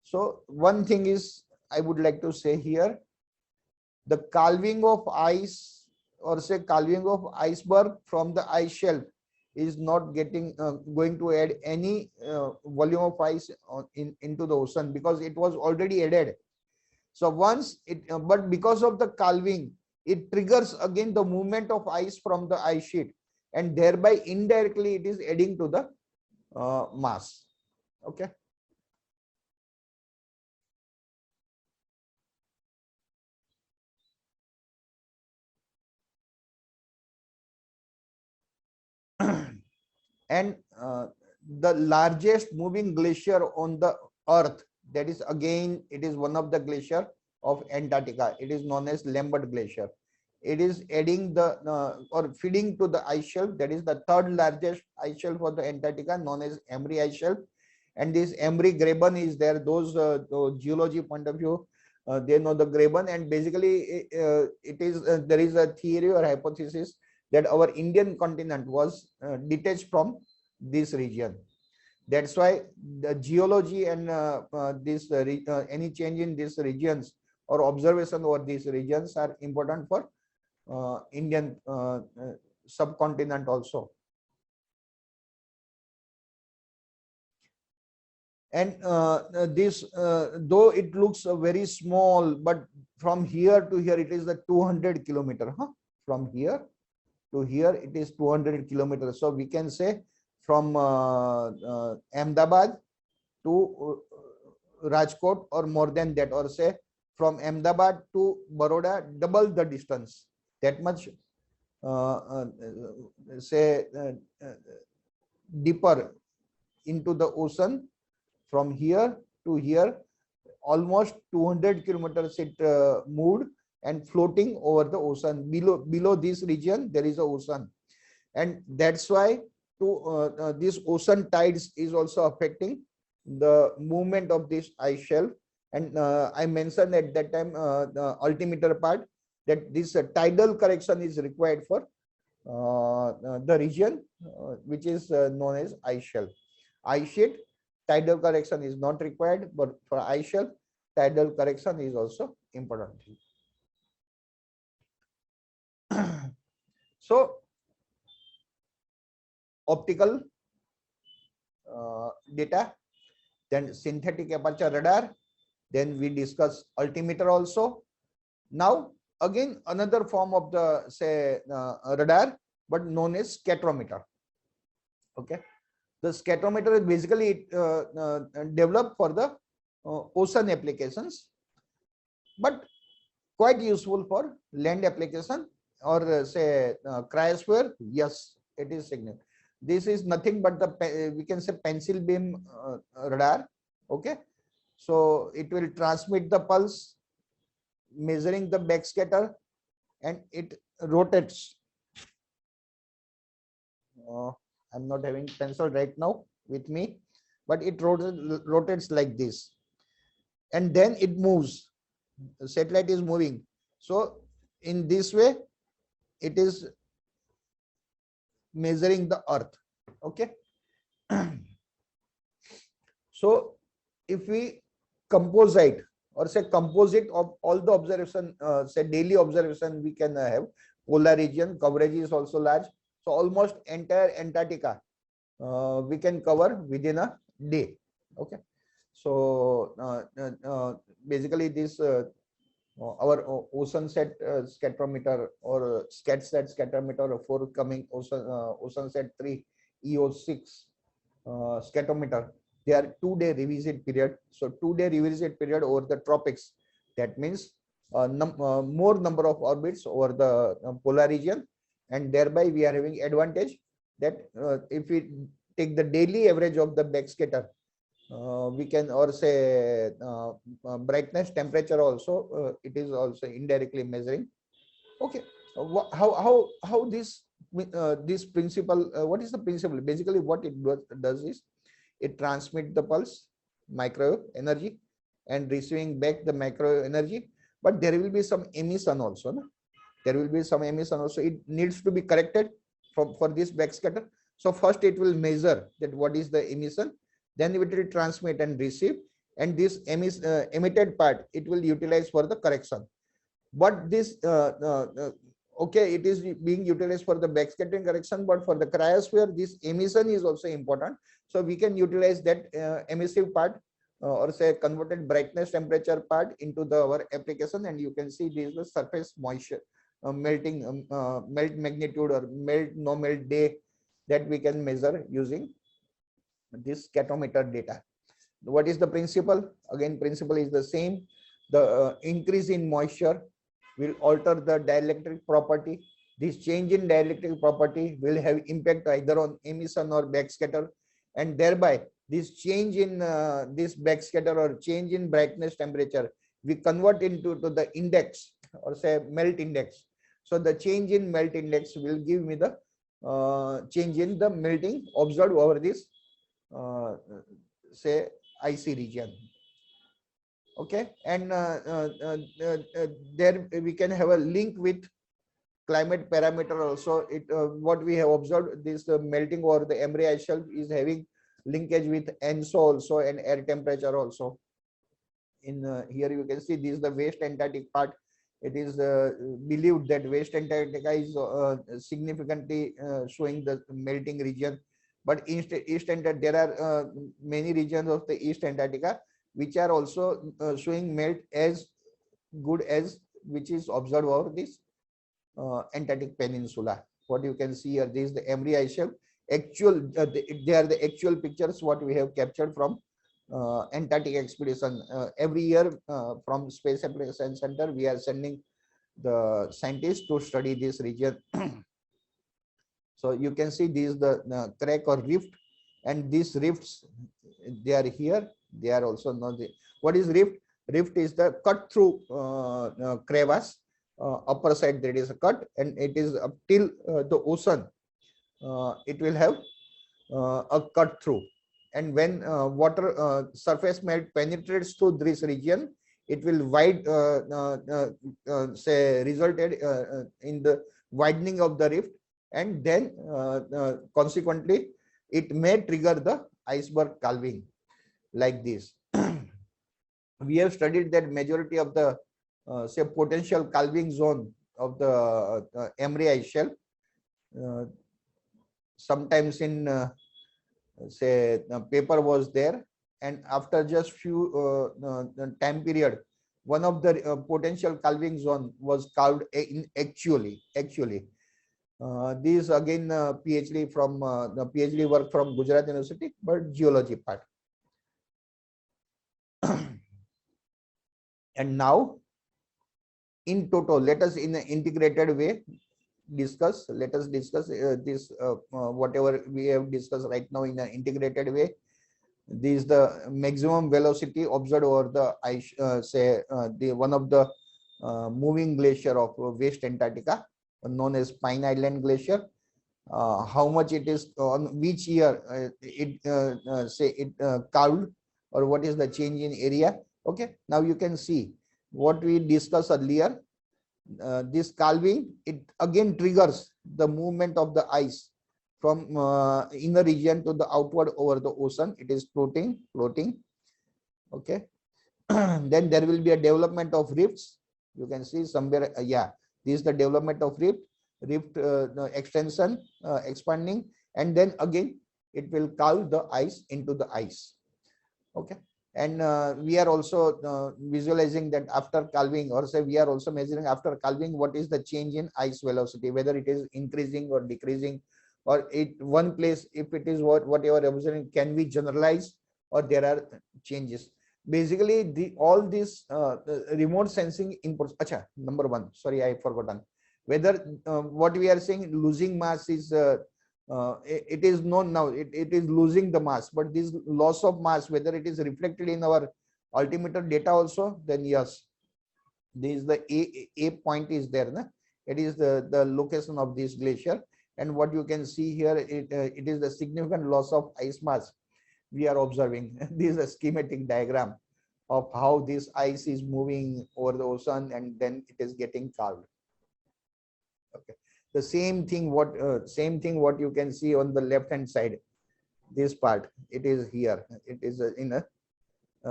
So one thing is I would like to say here, the calving of ice or say calving of iceberg from the ice shelf is not getting going to add any volume of ice into the ocean, because it was already added. So once it but because of the calving, it triggers again the movement of ice from the ice sheet, and thereby indirectly it is adding to the mass. Okay. And the largest moving glacier on the earth, that is again, it is one of the glacier of Antarctica. It is known as Lambert Glacier. It is adding the or feeding to the ice shelf. That is the third largest ice shelf for the Antarctica, known as Emery Ice Shelf. And this Emery Graben is there. Those geology point of view, they know the Graben. And basically, it is there is a theory or hypothesis that our Indian continent was detached from this region. That's why the geology and this any change in these regions or observation over these regions are important for Indian subcontinent also. And this though it looks very small, but from here to here it is the 200 kilometer, huh? From here to here it is 200 kilometers. So we can say from Ahmedabad to Rajkot, or more than that, or say from Ahmedabad to Baroda, double the distance. That much deeper into the ocean. From here to here, almost 200 kilometers it moved and floating over the ocean. Below this region there is a ocean, and that's why to this ocean tides is also affecting the movement of this ice shelf. And I mentioned at that time the altimeter part, that this tidal correction is required for the region which is known as ice shelf. Ice sheet, tidal correction is not required, but for ice shelf, tidal correction is also important. So optical data, then synthetic aperture radar, then we discuss altimeter also. Now again another form of the say radar, but known as scatometer. Okay, the scatometer is basically developed for the ocean applications, but quite useful for land application or say cryosphere. Yes, it is significant. This is nothing but the we can say pencil beam radar. Okay, so it will transmit the pulse, measuring the backscatter, and it rotates. I'm not having pencil right now with me, but it rotates like this, and then it moves. The satellite is moving. So in this way, it is measuring the Earth. Okay. So if we composite or say composite of all the observation, say daily observation, we can have polar region coverage is also large. So almost entire Antarctica we can cover within a day. Okay. So basically this our ocean set scatometer or SCATSAT scatometer or forthcoming ocean set 3 EO6 scatometer, they are 2-day revisit period. So 2-day revisit period over the tropics. That means more number of orbits over the polar region, and thereby we are having advantage that if we take the daily average of the backscatter, we can or say brightness temperature also it is also indirectly measuring. Okay, how this principle, what is the principle? Basically what it does is it transmits the pulse microwave energy and receiving back the microwave energy, but there will be some emission also, no? There will be some emission also. It needs to be corrected for this backscatter. So first it will measure that what is the emission, then it will transmit and receive, and this emitted part it will utilize for the correction. But this okay, it is being utilized for the backscattering correction, but for the cryosphere this emission is also important. So we can utilize that emissive part or say converted brightness temperature part into our application, and you can see this is the surface moisture melting melt magnitude or melt no melt day that we can measure using this scatometer data. What is the principle? Again, principle is the same. The increase in moisture will alter the dielectric property. This change in dielectric property will have impact either on emission or backscatter, and thereby this change in this backscatter or change in brightness temperature we convert into the index or say melt index. So the change in melt index will give me the change in the melting observed over this say icy region. Okay, and there we can have a link with climate parameter also. It what we have observed, this melting over the Emery ice shelf is having linkage with ENSO also and air temperature also. In here you can see this is the West Antarctic part. It is believed that West Antarctica is significantly showing the melting region, but East Antarctica, there are many regions of the East Antarctica which are also showing melt as good as which is observed over this Antarctic Peninsula. What you can see here, this is the Emery ice shelf. Actual, they are the actual pictures what we have captured from Antarctic expedition. Every year from Space Application Center, we are sending the scientists to study this region. So you can see this is the crack or rift, and these rifts, they are here. They are also not the, what is rift? Rift is the cut through crevasse. Upper side there is a cut, and it is up till the ocean. It will have a cut through, and when water surface melt penetrates through this region, it will wide say resulted in the widening of the rift, and then consequently it may trigger the iceberg calving like this. We have studied that majority of the say potential calving zone of the Emery ice shelf uh, sometimes in say paper was there, and after just few time period, one of the potential calving zone was carved in actually. These again PhD from the PhD work from Gujarat University, but geology part. And now in total, let us in an integrated way discuss. Let us discuss this whatever we have discussed right now in an integrated way. This is the maximum velocity observed over the ice, say the one of the moving glacier of West Antarctica, known as Pine Island Glacier. How much it is on which year it say it calved, or what is the change in area. Okay, now you can see what we discussed earlier. This calving, it again triggers the movement of the ice from inner region to the outward over the ocean. It is floating. Okay. Then there will be a development of rifts. You can see somewhere, yeah, this is the development of rift extension, expanding, and then again it will calve the ice into the ice. Okay. And we are also visualizing that after calving, or say we are also measuring after calving what is the change in ice velocity, whether it is increasing or decreasing, or it one place, if it is what you are observing, can we generalize, or there are changes. Basically the all these remote sensing inputs. Acha, number one, sorry, I forgotten whether what we are saying losing mass is it is known now, it is losing the mass, but this loss of mass, whether it is reflected in our altimeter data also, then yes, this is the a point is there, na? It is the location of this glacier, and what you can see here, it is the significant loss of ice mass we are observing. This is a schematic diagram of how this ice is moving over the ocean, and then it is getting calved. Okay, the same thing what you can see on the left hand side, this part, it is here, it is in a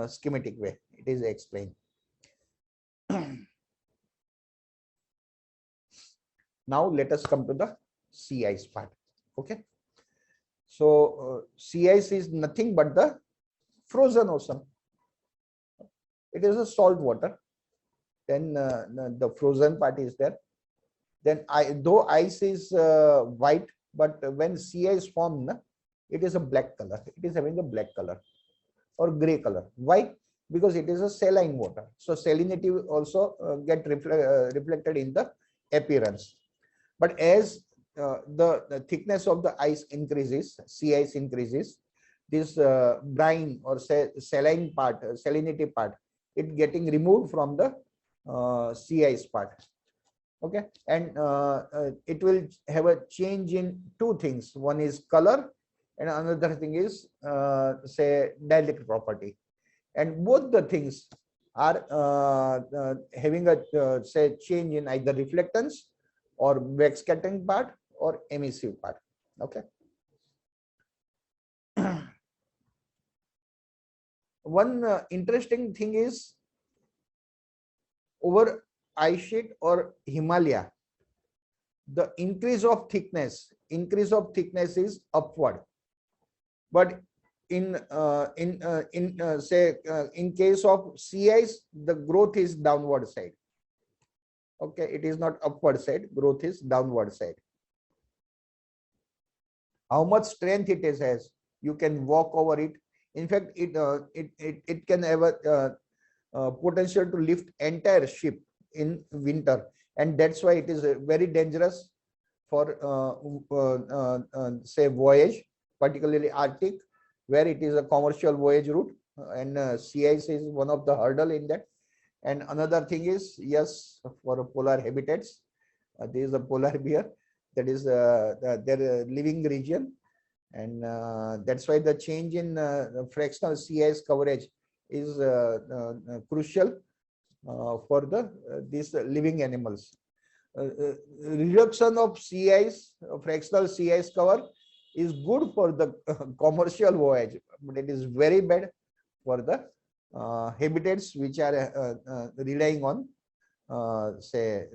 schematic way, it is explained. Now let us come to the sea ice part. Okay, so sea ice is nothing but the frozen ocean. It is a salt water, then the frozen part is there. Then though ice is white, but when sea ice formed, it is a black color. It is having a black color or gray color. Why? Because it is a saline water. So salinity also get reflected in the appearance. But as the thickness of the ice increases, sea ice increases, this brine or saline part, salinity part, it getting removed from the sea ice part. Okay, and it will have a change in two things. One is color, and another thing is say dielectric property, and both the things are having a say change in either reflectance or backscattering part or emissive part. Okay. One interesting thing is over ice sheet or Himalaya, the increase of thickness is upward, but in case of sea ice, the growth is downward side. Okay, it is not upward side, growth is downward side. How much strength it is has, you can walk over it. In fact, it can have a potential to lift entire ship in winter, and that's why it is very dangerous for say voyage, particularly Arctic, where it is a commercial voyage route, and sea ice is one of the hurdle in that. And another thing is, yes, for polar habitats, there is a polar bear, that is their living region, and that's why the change in fractional sea ice coverage is crucial for the these living animals. Reduction of sea ice, fractional sea ice cover, is good for the commercial voyage, but it is very bad for the habitats which are relying on say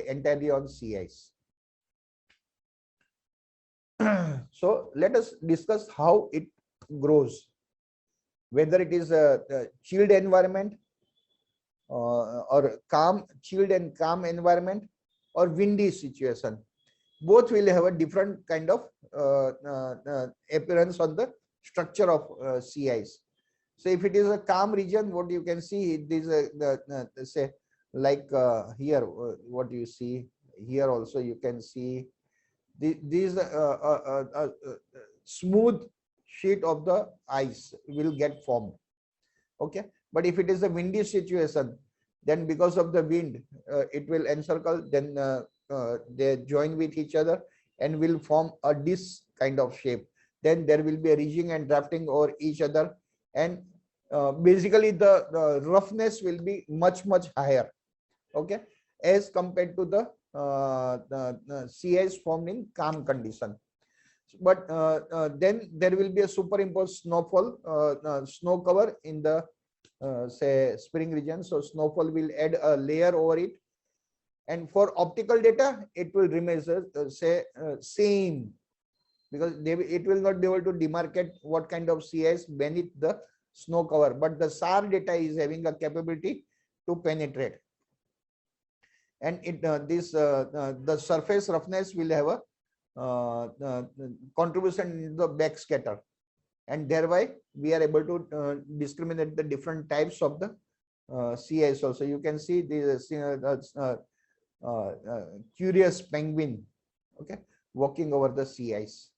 entirely on sea ice. So let us discuss how it grows, whether it is a chilled environment or chilled and calm environment or windy situation. Both will have a different kind of appearance on the structure of sea ice. So if it is a calm region, what you can see, it is say like here, what you see here also, you can see these smooth sheet of the ice will get formed. Okay, but if it is a windy situation, then because of the wind, it will encircle, then they join with each other and will form a disc kind of shape. Then there will be a ridging and drafting over each other, and basically the roughness will be much higher, okay, as compared to the sea ice formed in calm condition. But then there will be a superimposed snowfall, snow cover in the say spring region. So snowfall will add a layer over it, and for optical data it will remain say same, because it will not be able to demarcate what kind of sea ice beneath the snow cover, but the SAR data is having a capability to penetrate, and the surface roughness will have a contribution in the backscatter, and thereby we are able to discriminate the different types of the sea ice. Also, you can see this curious penguin, okay, walking over the sea ice.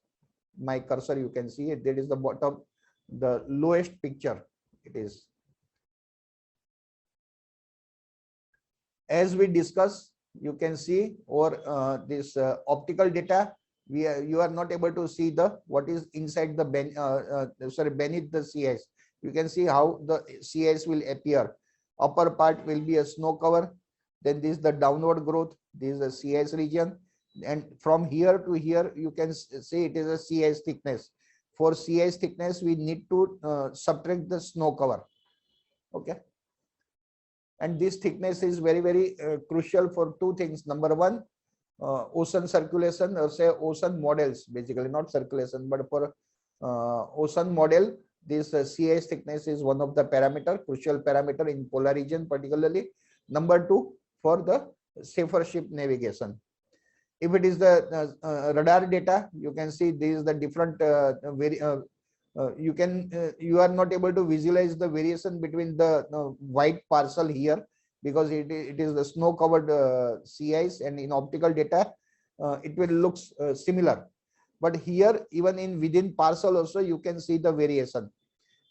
My cursor, you can see it. That is the bottom, the lowest picture. It is. As we discuss, you can see over this optical data, you are not able to see the what is inside the beneath the sea ice. You can see how the sea ice will appear. Upper part will be a snow cover. Then this is the downward growth. This is the sea ice region, and from here to here you can see it is a sea ice thickness. For sea ice thickness, we need to subtract the snow cover. Okay. And this thickness is very crucial for two things. Number one, ocean circulation, or say ocean models, basically not circulation, but for ocean model, this sea ice thickness is one of the crucial parameter in polar region particularly. Number two, for the safer ship navigation. If it is the radar data, you can see these the different you are not able to visualize the variation between the white parcel here, because it is the snow covered sea ice, and in optical data it will look similar, but here even in within parcel also you can see the variation.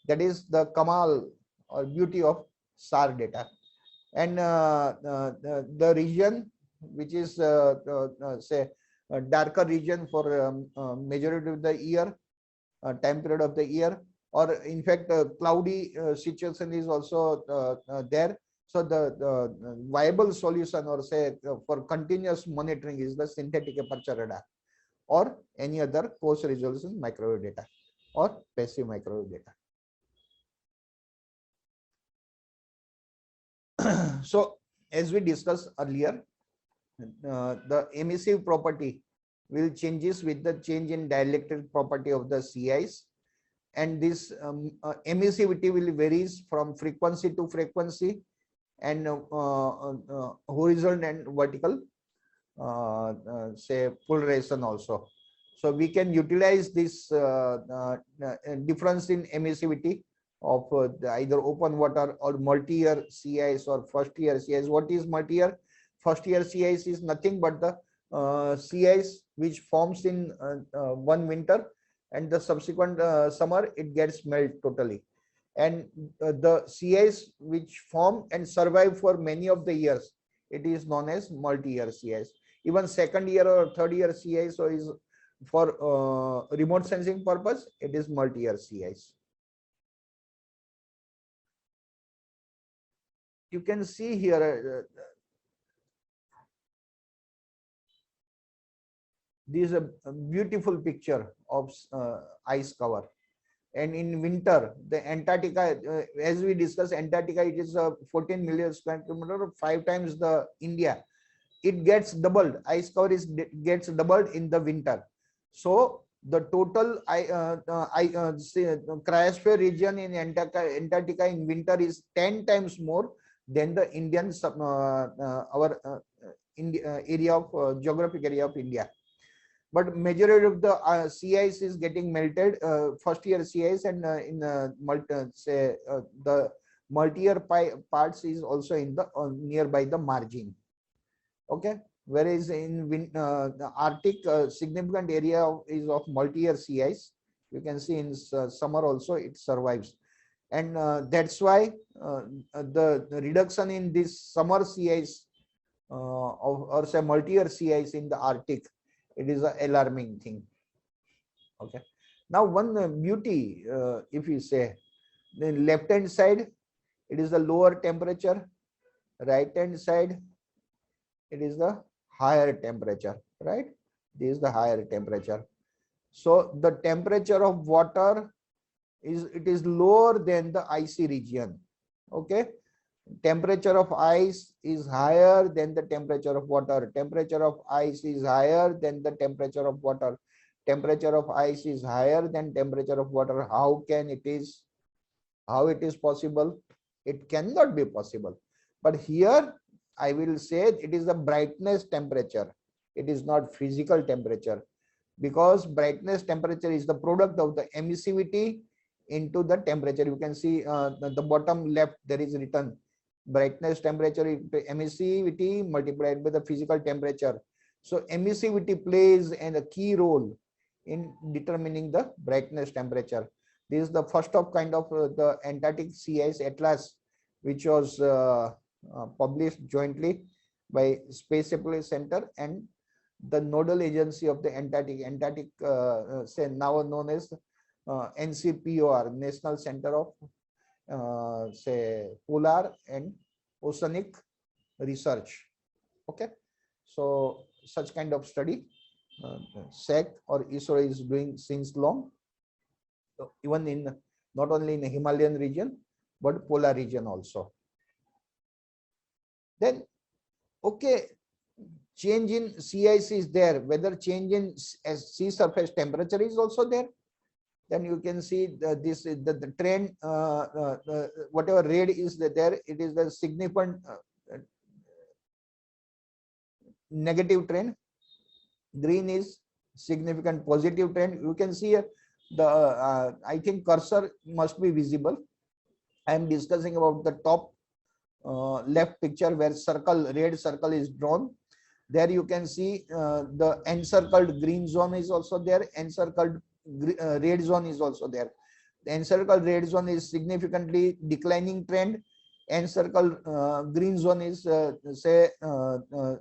That is the kamal or beauty of SAR data. And the region which is say a darker region for majority of the year, time period of the year, or in fact cloudy situation is also there. So the viable solution, or say for continuous monitoring, is the synthetic aperture radar or any other coarse resolution microwave data or passive microwave data. So as we discussed earlier, the emissive property will changes with the change in dielectric property of the sea ice, and this emissivity will varies from frequency to frequency, and horizontal and vertical say polarization also. So we can utilize this difference in emissivity of either open water or multi-year sea ice or first year sea ice. What is multi-year? First year sea ice is nothing but the sea ice which forms in one winter, and the subsequent summer it gets melt totally. And the sea ice which form and survive for many of the years, it is known as multi-year sea ice. Even second year or third year sea ice, so is for remote sensing purpose, it is multi-year sea ice. You can see here this is a beautiful picture of ice cover. And in winter, the Antarctica, as we discussed, Antarctica, it is 14 million square kilometer, 5 times the India. It gets doubled. Ice cover gets doubled in the winter. So the total cryosphere region in Antarctica in winter is 10 times more than the Indian our area of geographic area of India. But majority of the sea ice is getting melted, first year sea ice, and in the multi-year parts is also in the nearby the margin. Okay, whereas in the Arctic, significant area is of multi-year sea ice. You can see in summer also it survives, and that's why the reduction in this summer sea ice or say multi-year sea ice in the Arctic, it is an alarming thing. Okay, now one beauty, if you say, the left hand side, it is the lower temperature, right hand side, it is the higher temperature, right? This is the higher temperature. So the temperature of water is lower than the icy region. Okay, temperature of ice is higher than the temperature of water. Temperature of ice is higher than the temperature of water. Temperature of ice is higher than temperature of water. How can it is? How it is possible? It cannot be possible. But here I will say it is the brightness temperature. It is not physical temperature, because brightness temperature is the product of the emissivity into the temperature. You can see the bottom left, there is written brightness temperature into emissivity multiplied by the physical temperature. So emissivity plays a key role in determining the brightness temperature. This is the first of kind of the Antarctic Sea Ice Atlas, which was published jointly by Space Supply Center and the nodal agency of the Antarctic, say now known as NCPOR, National Center of say Polar and Oceanic Research. Okay, so such kind of study SEC or ISRO is doing since long, even in not only in the Himalayan region but polar region also. Then okay, change in sea ice is there, whether change in sea surface temperature is also there. Then you can see the trend, whatever red is there, it is the significant negative trend. Green is significant positive trend. You can see the I think cursor must be visible. I am discussing about the top left picture where red circle is drawn. There you can see the encircled green zone is also there, encircled red zone is also there. The encircled red zone is significantly declining trend. Encircled green zone is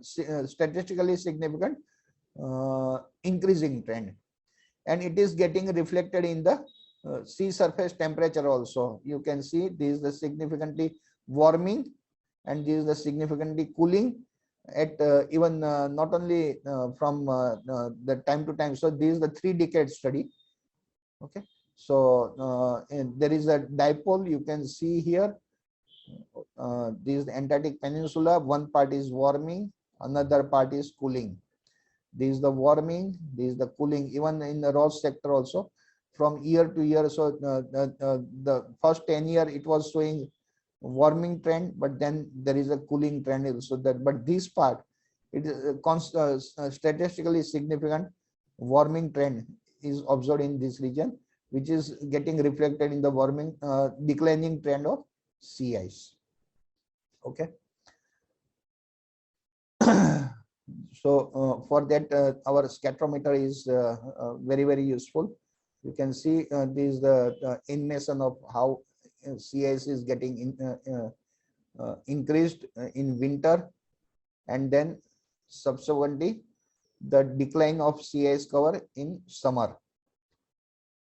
statistically significant increasing trend, and it is getting reflected in the sea surface temperature also. You can see this is the significantly warming and this is the significantly cooling at even not only from the time to time. So this is the 3-decade study. Okay, so there is a dipole, you can see here. This is the Antarctic Peninsula. One part is warming, another part is cooling. This is the warming, this is the cooling. Even in the Ross sector also, from year to year. So the first 10 year it was showing warming trend, but then there is a cooling trend also. That but this part, it is statistically significant warming trend is observed in this region, which is getting reflected in the warming declining trend of sea ice. Okay. So for that our spectrometer is very useful. You can see this is the information of how sea ice is getting increased in winter, and then subsequently the decline of sea ice cover in summer.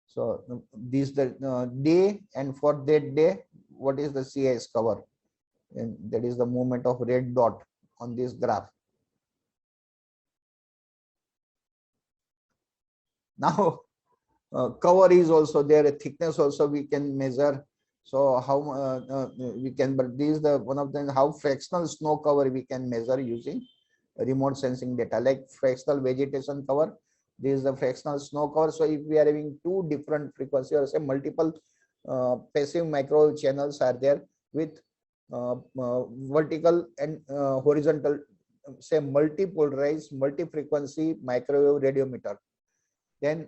So this is the day, and for that day what is the sea ice cover, and that is the movement of red dot on this graph. Now cover is also there, a thickness also we can measure. So how we can, but this is the one of the how fractional snow cover we can measure using remote sensing data, like fractional vegetation cover. This is the fractional snow cover. So if we are having two different frequency or say multiple passive microwave channels are there with vertical and horizontal, say multi-polarized, multi-frequency microwave radiometer. Then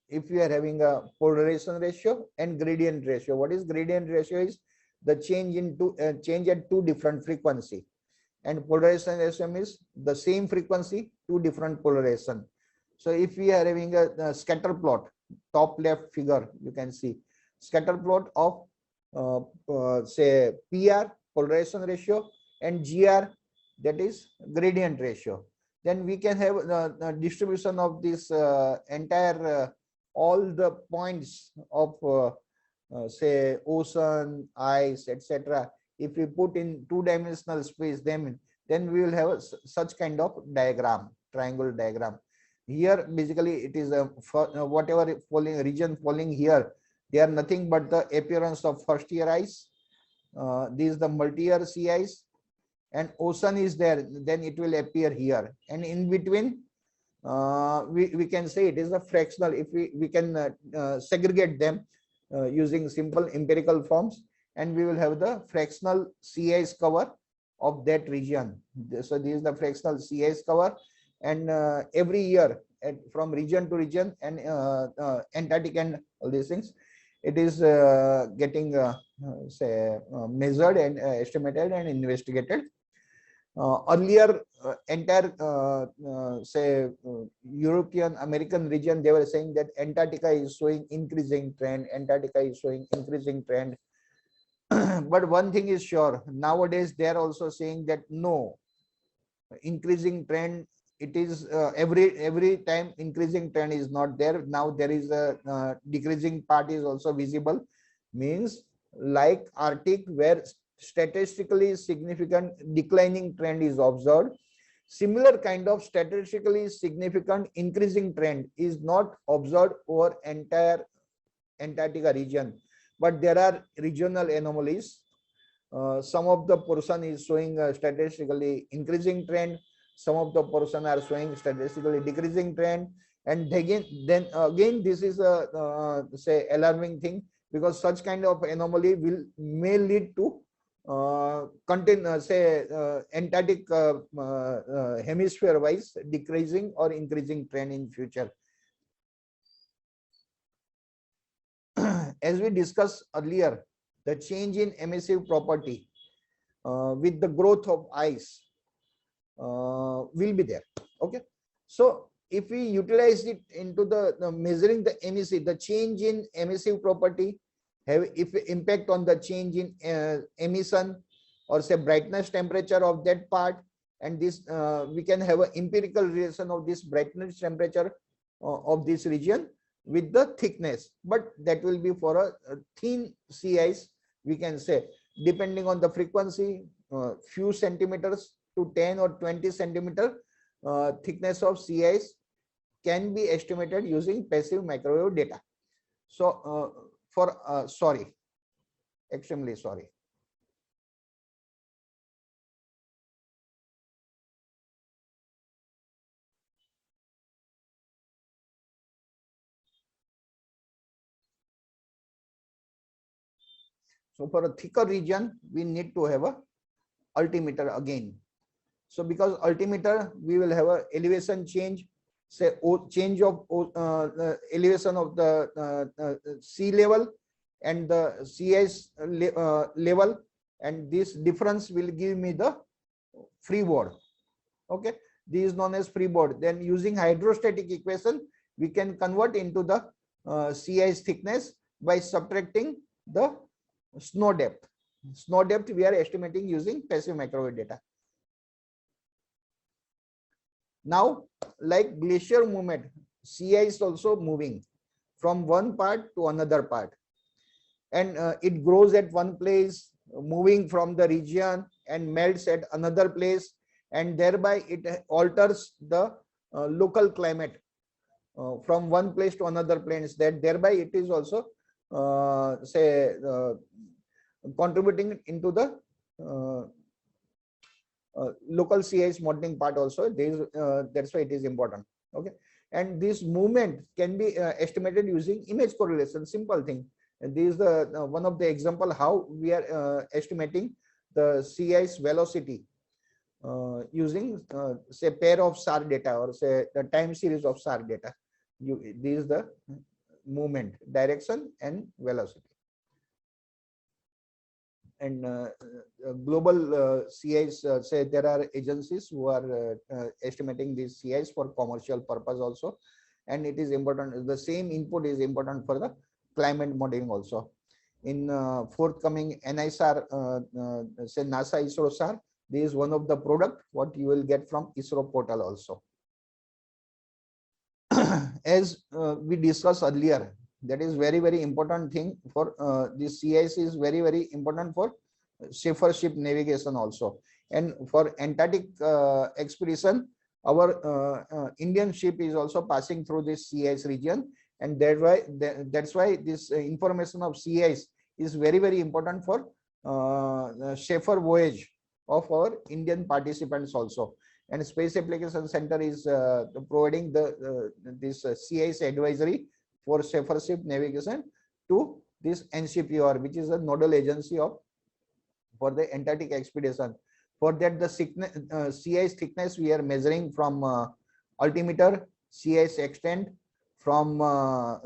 if we are having a polarization ratio and gradient ratio. What is gradient ratio? Is the change into change at two different frequency, and polarization ratio is the same frequency, two different polarization. So if we are having a scatter plot, top left figure, you can see scatter plot of say PR, polarization ratio, and GR, that is gradient ratio. Then we can have the distribution of this entire all the points of say ocean, ice, etc. If we put in two-dimensional space, then we will have such kind of diagram, triangle diagram. Here basically it is whatever falling region falling here, they are nothing but the appearance of first year ice. This is the multi-year sea ice, and ocean is there, then it will appear here, and in between we can say it is a fractional. If we can segregate them using simple empirical forms, and we will have the fractional sea ice cover of that region. So this is the fractional sea ice cover, and every year from region to region, and Antarctic and all these things, it is getting say measured and estimated and investigated. Earlier entire say European American region, they were saying that Antarctica is showing increasing trend, Antarctica is showing increasing trend. But one thing is sure, nowadays they are also saying that no, increasing trend, it is every time increasing trend is not there. Now there is a decreasing part is also visible, means like Arctic, where statistically significant declining trend is observed, similar kind of statistically significant increasing trend is not observed over entire Antarctica region, but there are regional anomalies. Some of the portion is showing a statistically increasing trend, some of the portion are showing statistically decreasing trend, and then again this is a say alarming thing, because such kind of anomaly may lead to say Antarctic hemisphere wise decreasing or increasing trend in future. As we discussed earlier, the change in emissive property with the growth of ice will be there. Okay, so if we utilize it into the measuring the emissive, the change in emissive property have if impact on the change in emission or say brightness temperature of that part, and this we can have an empirical relation of this brightness temperature of this region with the thickness, but that will be for a thin sea ice, we can say, depending on the frequency, few centimeters to 10 or 20 centimeter thickness of sea ice can be estimated using passive microwave data. So sorry, extremely sorry. So for a thicker region, we need to have a altimeter again. So because altimeter, we will have a elevation change, say change of elevation of the sea level and the sea ice level, and this difference will give me the freeboard. Okay, this is known as freeboard. Then using hydrostatic equation, we can convert into the sea ice thickness by subtracting the snow depth. Snow depth we are estimating using passive microwave data. Now, like glacier movement, sea ice also moving from one part to another part, and it grows at one place, moving from the region and melts at another place, and thereby it alters the local climate from one place to another place. That thereby it is also say contributing into the local sea ice modeling part also. That's why it is important. Okay, and this movement can be estimated using image correlation. Simple thing. And this is the one of the example how we are estimating the sea ice velocity using say pair of SAR data, or say the time series of SAR data. This is the movement, direction and velocity. And global CIs, say there are agencies who are estimating these CIs for commercial purpose also, and it is important. The same input is important for the climate modeling also. In forthcoming NISR, say NASA ISRO SAR, this is one of the product what you will get from ISRO portal also. As we discussed earlier, that is very important thing for this CIS is very important for safer ship navigation also. And for Antarctic expedition, our Indian ship is also passing through this CIS region, and that's why this information of CIS is very important for safer voyage of our Indian participants also. And Space Application Center is providing the this CIS advisory for safer ship navigation to this NCPR, which is a nodal agency of for the Antarctic expedition. For that, the CIS thickness we are measuring from altimeter, CIS extent from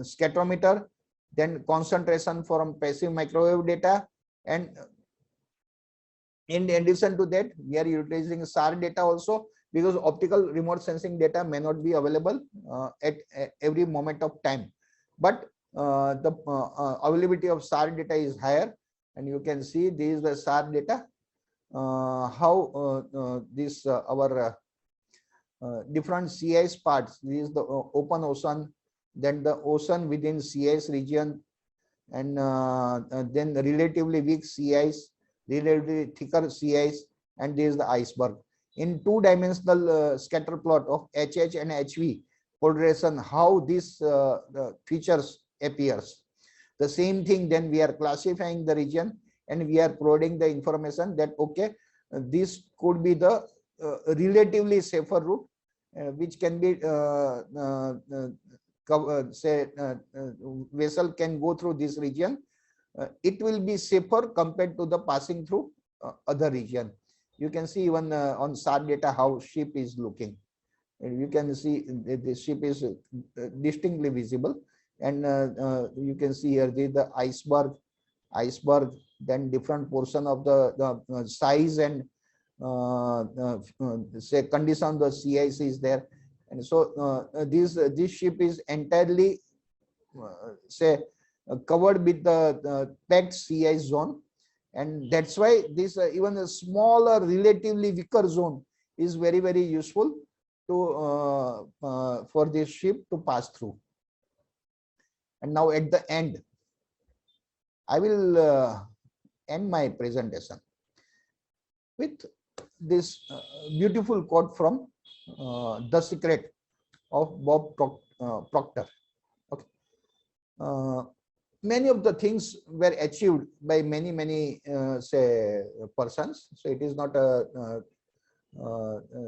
scatometer, then concentration from passive microwave data, and in addition to that, we are utilizing SAR data also, because optical remote sensing data may not be available at every moment of time. But the availability of SAR data is higher, and you can see this is the SAR data, how this our different CIS parts. This is the open ocean, then the ocean within CIS region, and then the relatively weak CIS, relatively thicker CIS, and this is the iceberg. In two-dimensional scatter plot of HH and HV polarization, how these features appears. The same thing, then we are classifying the region, and we are providing the information that okay, this could be the relatively safer route, which can be say vessel can go through this region. It will be safer compared to the passing through other region. You can see even on SAR data how ship is looking. And you can see the ship is distinctly visible, and you can see here the iceberg, then different portion of the size and say condition the CIC is there. And so this ship is entirely say covered with the packed CIS zone, and that's why this even a smaller relatively weaker zone is very useful to for this ship to pass through. And now at the end, I will end my presentation with this beautiful quote from The Secret of Bob Proctor. Okay. Many of the things were achieved by many say persons, so it is not a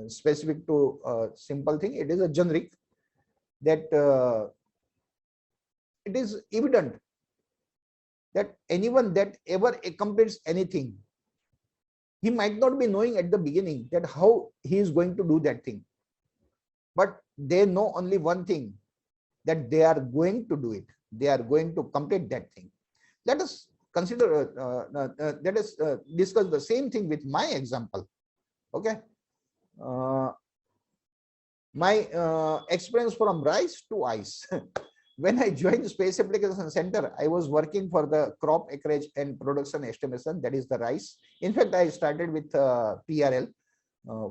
specific to a simple thing. It is a generic that it is evident that anyone that ever accomplishes anything, he might not be knowing at the beginning that how he is going to do that thing, but they know only one thing, that they are going to do it. They are going to complete that thing. Let us consider, let us discuss the same thing with my example. Okay. My experience from rice to ice. When I joined Space Application Center, I was working for the crop acreage and production estimation, that is the rice. In fact, I started with PRL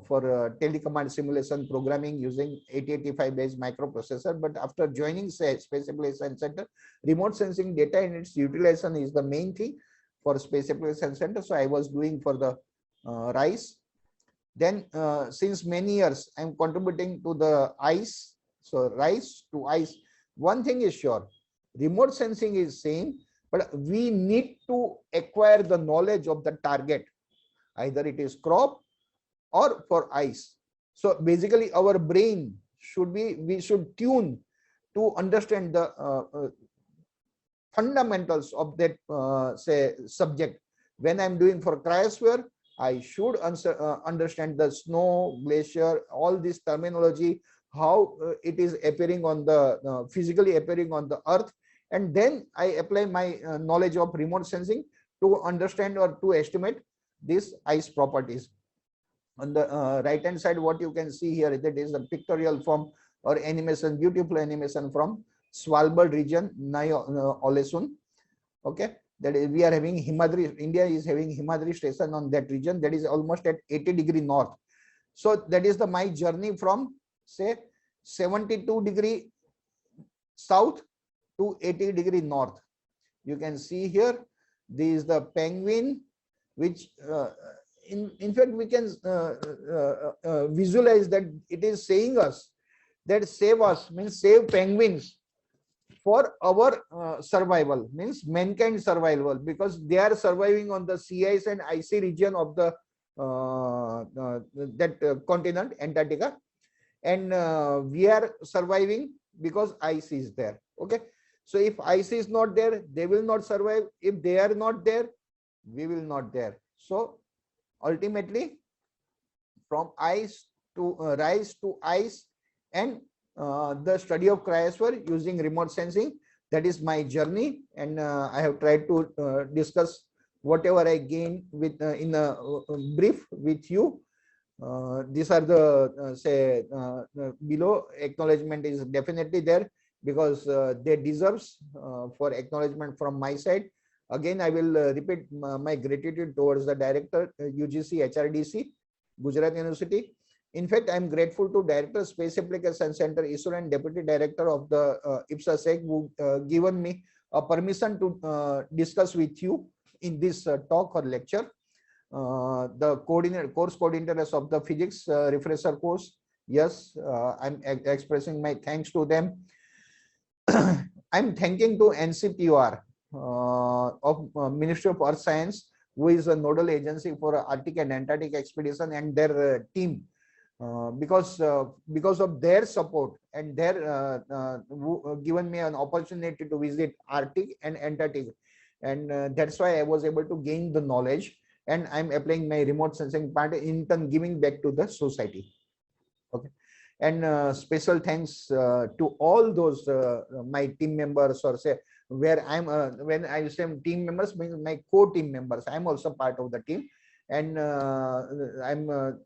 for telecommand simulation programming using 8085 based microprocessor. But after joining Space Application Center, remote sensing data and its utilization is the main thing for Space Application Center. So I was doing for the rice. Then since many years, I'm contributing to the ice. So rice to ice. One thing is sure, remote sensing is same, but we need to acquire the knowledge of the target. Either it is crop or for ice. So basically our brain we should tune to understand the fundamentals of that say subject. When I'm doing for cryosphere, I should understand the snow, glacier, all this terminology, how it is appearing on the physically appearing on the earth, and then I apply my knowledge of remote sensing to understand or to estimate these ice properties. On the right hand side, what you can see here, that is the pictorial form or animation, beautiful animation from Svalbard region, Olesun. Okay, that is, we are having Himadri. India is having Himadri station on that region, that is almost at 80° north. So that is the my journey from say 72° south to 80° north. You can see here, this is the penguin, which in fact we can visualize that it is saying us that save us means save penguins for our survival, means mankind survival, because they are surviving on the sea ice and icy region of the continent Antarctica, and we are surviving because ice is there. Okay, so if ice is not there, they will not survive. If they are not there, we will not there. So ultimately, from ice to rise to ice, and the study of cryosphere using remote sensing, that is my journey. And I have tried to discuss whatever I gained with in a brief with you. These are the say below acknowledgement is definitely there, because they deserves for acknowledgement from my side. Again, I will repeat my gratitude towards the director, UGC HRDC, Gujarat University. In fact, I am grateful to Director Space Application Center, ISRO, and Deputy Director of the IPSA-SEC, who given me a permission to discuss with you in this talk or lecture. The course coordinators of the physics refresher course, yes, I'm expressing my thanks to them. I'm thanking to NCPR of Ministry of Earth Science, who is a nodal agency for Arctic and Antarctic expedition, and their team, because of their support and their given me an opportunity to visit Arctic and Antarctic, and that's why I was able to gain the knowledge, and I'm applying my remote sensing part, in turn giving back to the society. Okay, and special thanks to all those my team members, or say where I'm when I say team members, means my co-team members. I'm also part of the team, and I'm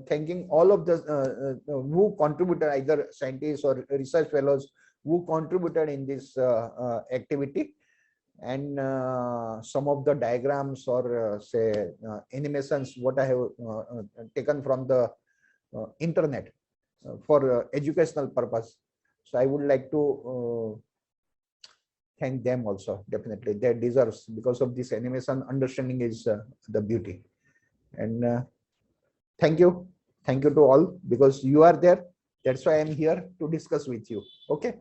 thanking all of the who contributed, either scientists or research fellows who contributed in this activity. And some of the diagrams or say animations what I have taken from the internet for educational purpose. So I would like to thank them also. Definitely they deserves, because of this animation, understanding is the beauty. And thank you to all, because you are there, that's why I'm here to discuss with you. Okay,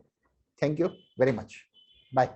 thank you very much. Bye.